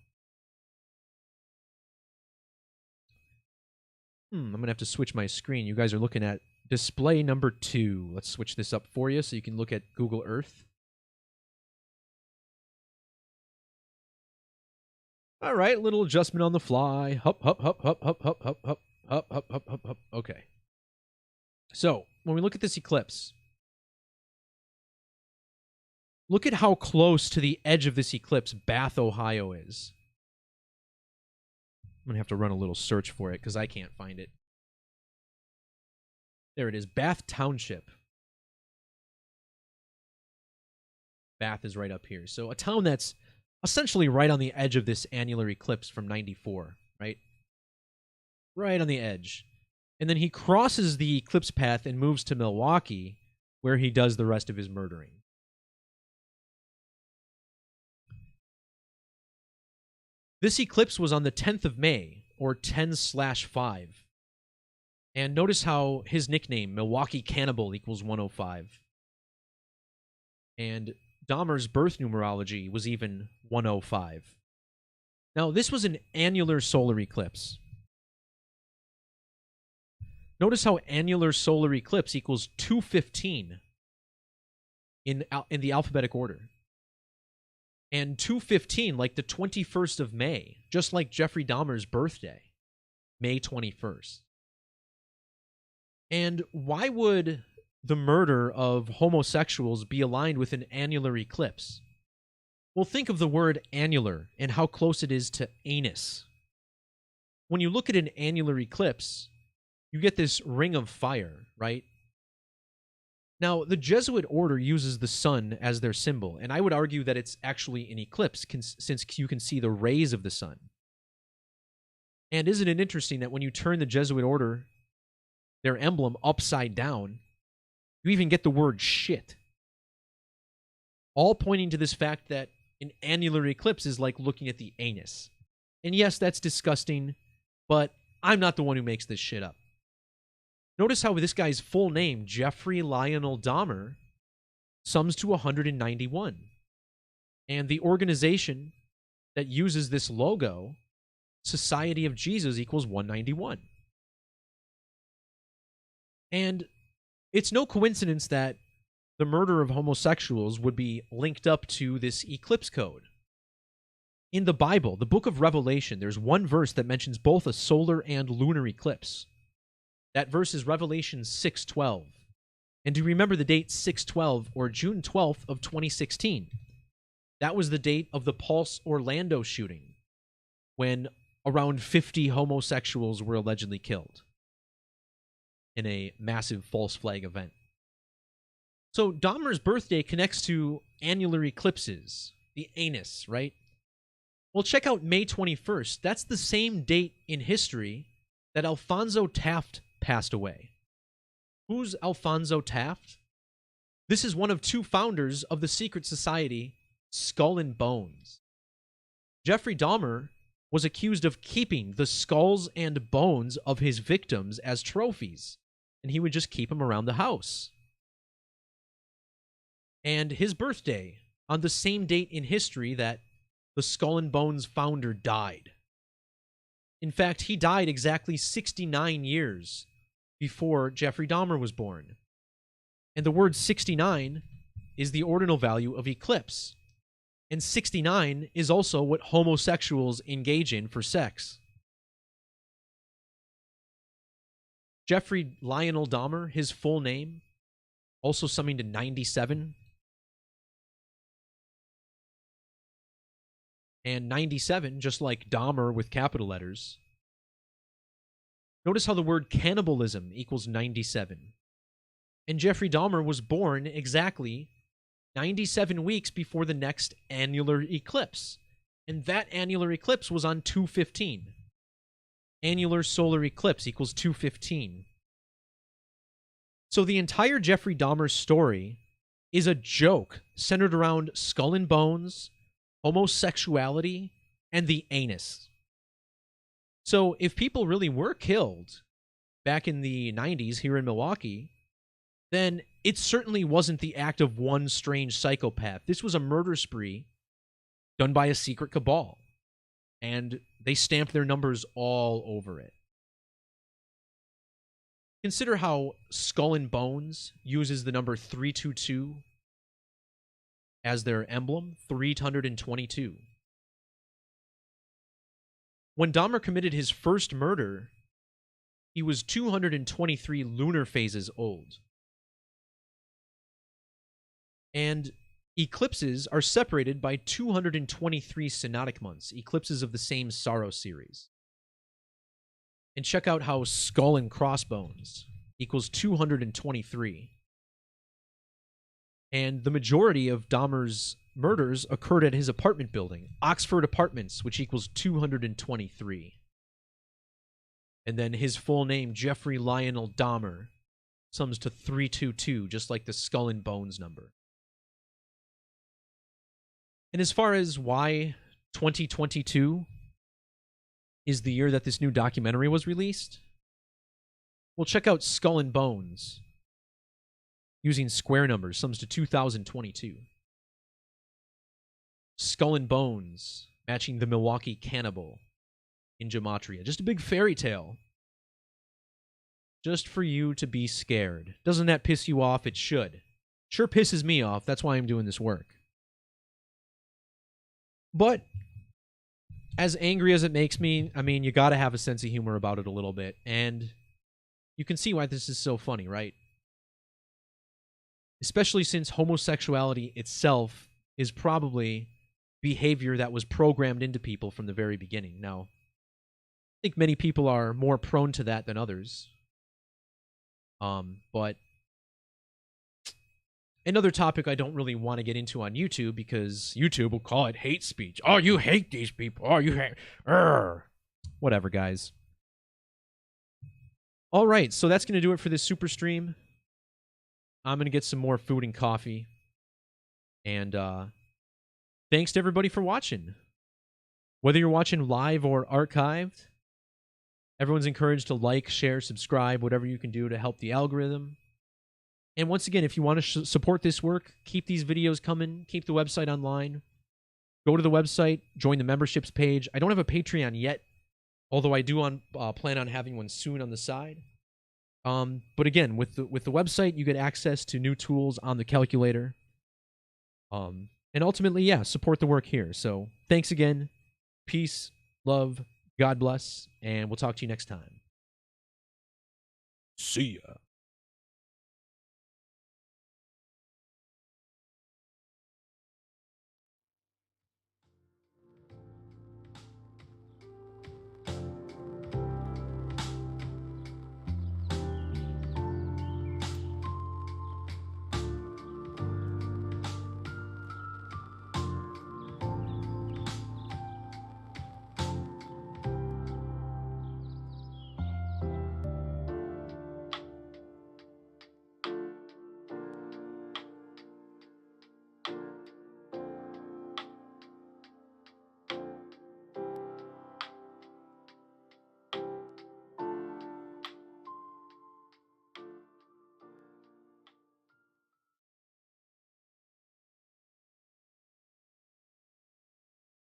I'm going to have to switch my screen. You guys are looking at display number 2. Let's switch this up for you so you can look at Google Earth. All right, little adjustment on the fly. Hup, hup, hup, hup, hup, hup, hup, hup, hup, hup, hup, hup, hup. Okay. So, when we look at this eclipse, look at how close to the edge of this eclipse Bath, Ohio is. I'm going to have to run a little search for it because I can't find it. There it is, Bath Township. Bath is right up here. So a town that's essentially right on the edge of this annular eclipse from 94, right? Right on the edge. And then he crosses the eclipse path and moves to Milwaukee, where he does the rest of his murdering. This eclipse was on the 10th of May, or 10/5. And notice how his nickname, Milwaukee Cannibal, equals 105. And Dahmer's birth numerology was even 105. Now, this was an annular solar eclipse. Notice how annular solar eclipse equals 215 in the alphabetic order. And 215, like the 21st of May, just like Jeffrey Dahmer's birthday, May 21st. And why would the murder of homosexuals be aligned with an annular eclipse? Well, think of the word annular and how close it is to anus. When you look at an annular eclipse, you get this ring of fire, right? Now, the Jesuit order uses the sun as their symbol, and I would argue that it's actually an eclipse since you can see the rays of the sun. And isn't it interesting that when you turn the Jesuit order, their emblem, upside down, you even get the word shit? All pointing to this fact that an annular eclipse is like looking at the anus. And yes, that's disgusting, but I'm not the one who makes this shit up. Notice how this guy's full name, Jeffrey Lionel Dahmer, sums to 191. And the organization that uses this logo, Society of Jesus, equals 191. And it's no coincidence that the murder of homosexuals would be linked up to this eclipse code. In the Bible, the book of Revelation, there's one verse that mentions both a solar and lunar eclipse. That verse is Revelation 6:12. And do you remember the date 6/12, or June 12th of 2016? That was the date of the Pulse Orlando shooting, when around 50 homosexuals were allegedly killed in a massive false flag event. So Dahmer's birthday connects to annular eclipses, the anus, right? Well, check out May 21st. That's the same date in history that Alfonso Taft passed away. Who's Alfonso Taft? This is one of two founders of the secret society, Skull and Bones. Jeffrey Dahmer was accused of keeping the skulls and bones of his victims as trophies, and he would just keep them around the house. And his birthday, on the same date in history that the Skull and Bones founder died. In fact, he died exactly 69 years before Jeffrey Dahmer was born. And the word 69 is the ordinal value of eclipse. And 69 is also what homosexuals engage in for sex. Jeffrey Lionel Dahmer, his full name, also summing to 97. And 97, just like Dahmer with capital letters. Notice how the word cannibalism equals 97. And Jeffrey Dahmer was born exactly 97 weeks before the next annular eclipse. And that annular eclipse was on 2/15. Annular solar eclipse equals 2/15. So the entire Jeffrey Dahmer story is a joke centered around skull and bones, homosexuality, and the anus. So if people really were killed back in the 90s here in Milwaukee, then it certainly wasn't the act of one strange psychopath. This was a murder spree done by a secret cabal. And they stamped their numbers all over it. Consider how Skull and Bones uses the number 322 as their emblem, 322. When Dahmer committed his first murder, he was 223 lunar phases old. And eclipses are separated by 223 synodic months, eclipses of the same Saros series. And check out how Skull and Crossbones equals 223. And the majority of Dahmer's murders occurred at his apartment building, Oxford Apartments, which equals 223. And then his full name, Jeffrey Lionel Dahmer, sums to 322, just like the Skull and Bones number. And as far as why 2022 is the year that this new documentary was released, well, check out Skull and Bones. Using square numbers, sums to 2022. Skull and Bones, matching the Milwaukee Cannibal in gematria. Just a big fairy tale. Just for you to be scared. Doesn't that piss you off? It should. Sure pisses me off. That's why I'm doing this work. But as angry as it makes me, I mean, you gotta have a sense of humor about it a little bit. And you can see why this is so funny, right? Especially since homosexuality itself is probably behavior that was programmed into people from the very beginning. Now, I think many people are more prone to that than others. But another topic I don't really want to get into on YouTube because YouTube will call it hate speech. Oh, you hate these people. Oh, you hate... Whatever, guys. All right, so that's going to do it for this super stream. I'm going to get some more food and coffee. And thanks to everybody for watching. Whether you're watching live or archived, everyone's encouraged to like, share, subscribe, whatever you can do to help the algorithm. And once again, if you want to support this work, keep these videos coming, keep the website online. Go to the website, join the memberships page. I don't have a Patreon yet, although I do plan on having one soon on the side. But again, with the website, you get access to new tools on the calculator. And ultimately, yeah, support the work here. So thanks again. Peace, love, God bless, and we'll talk to you next time. See ya.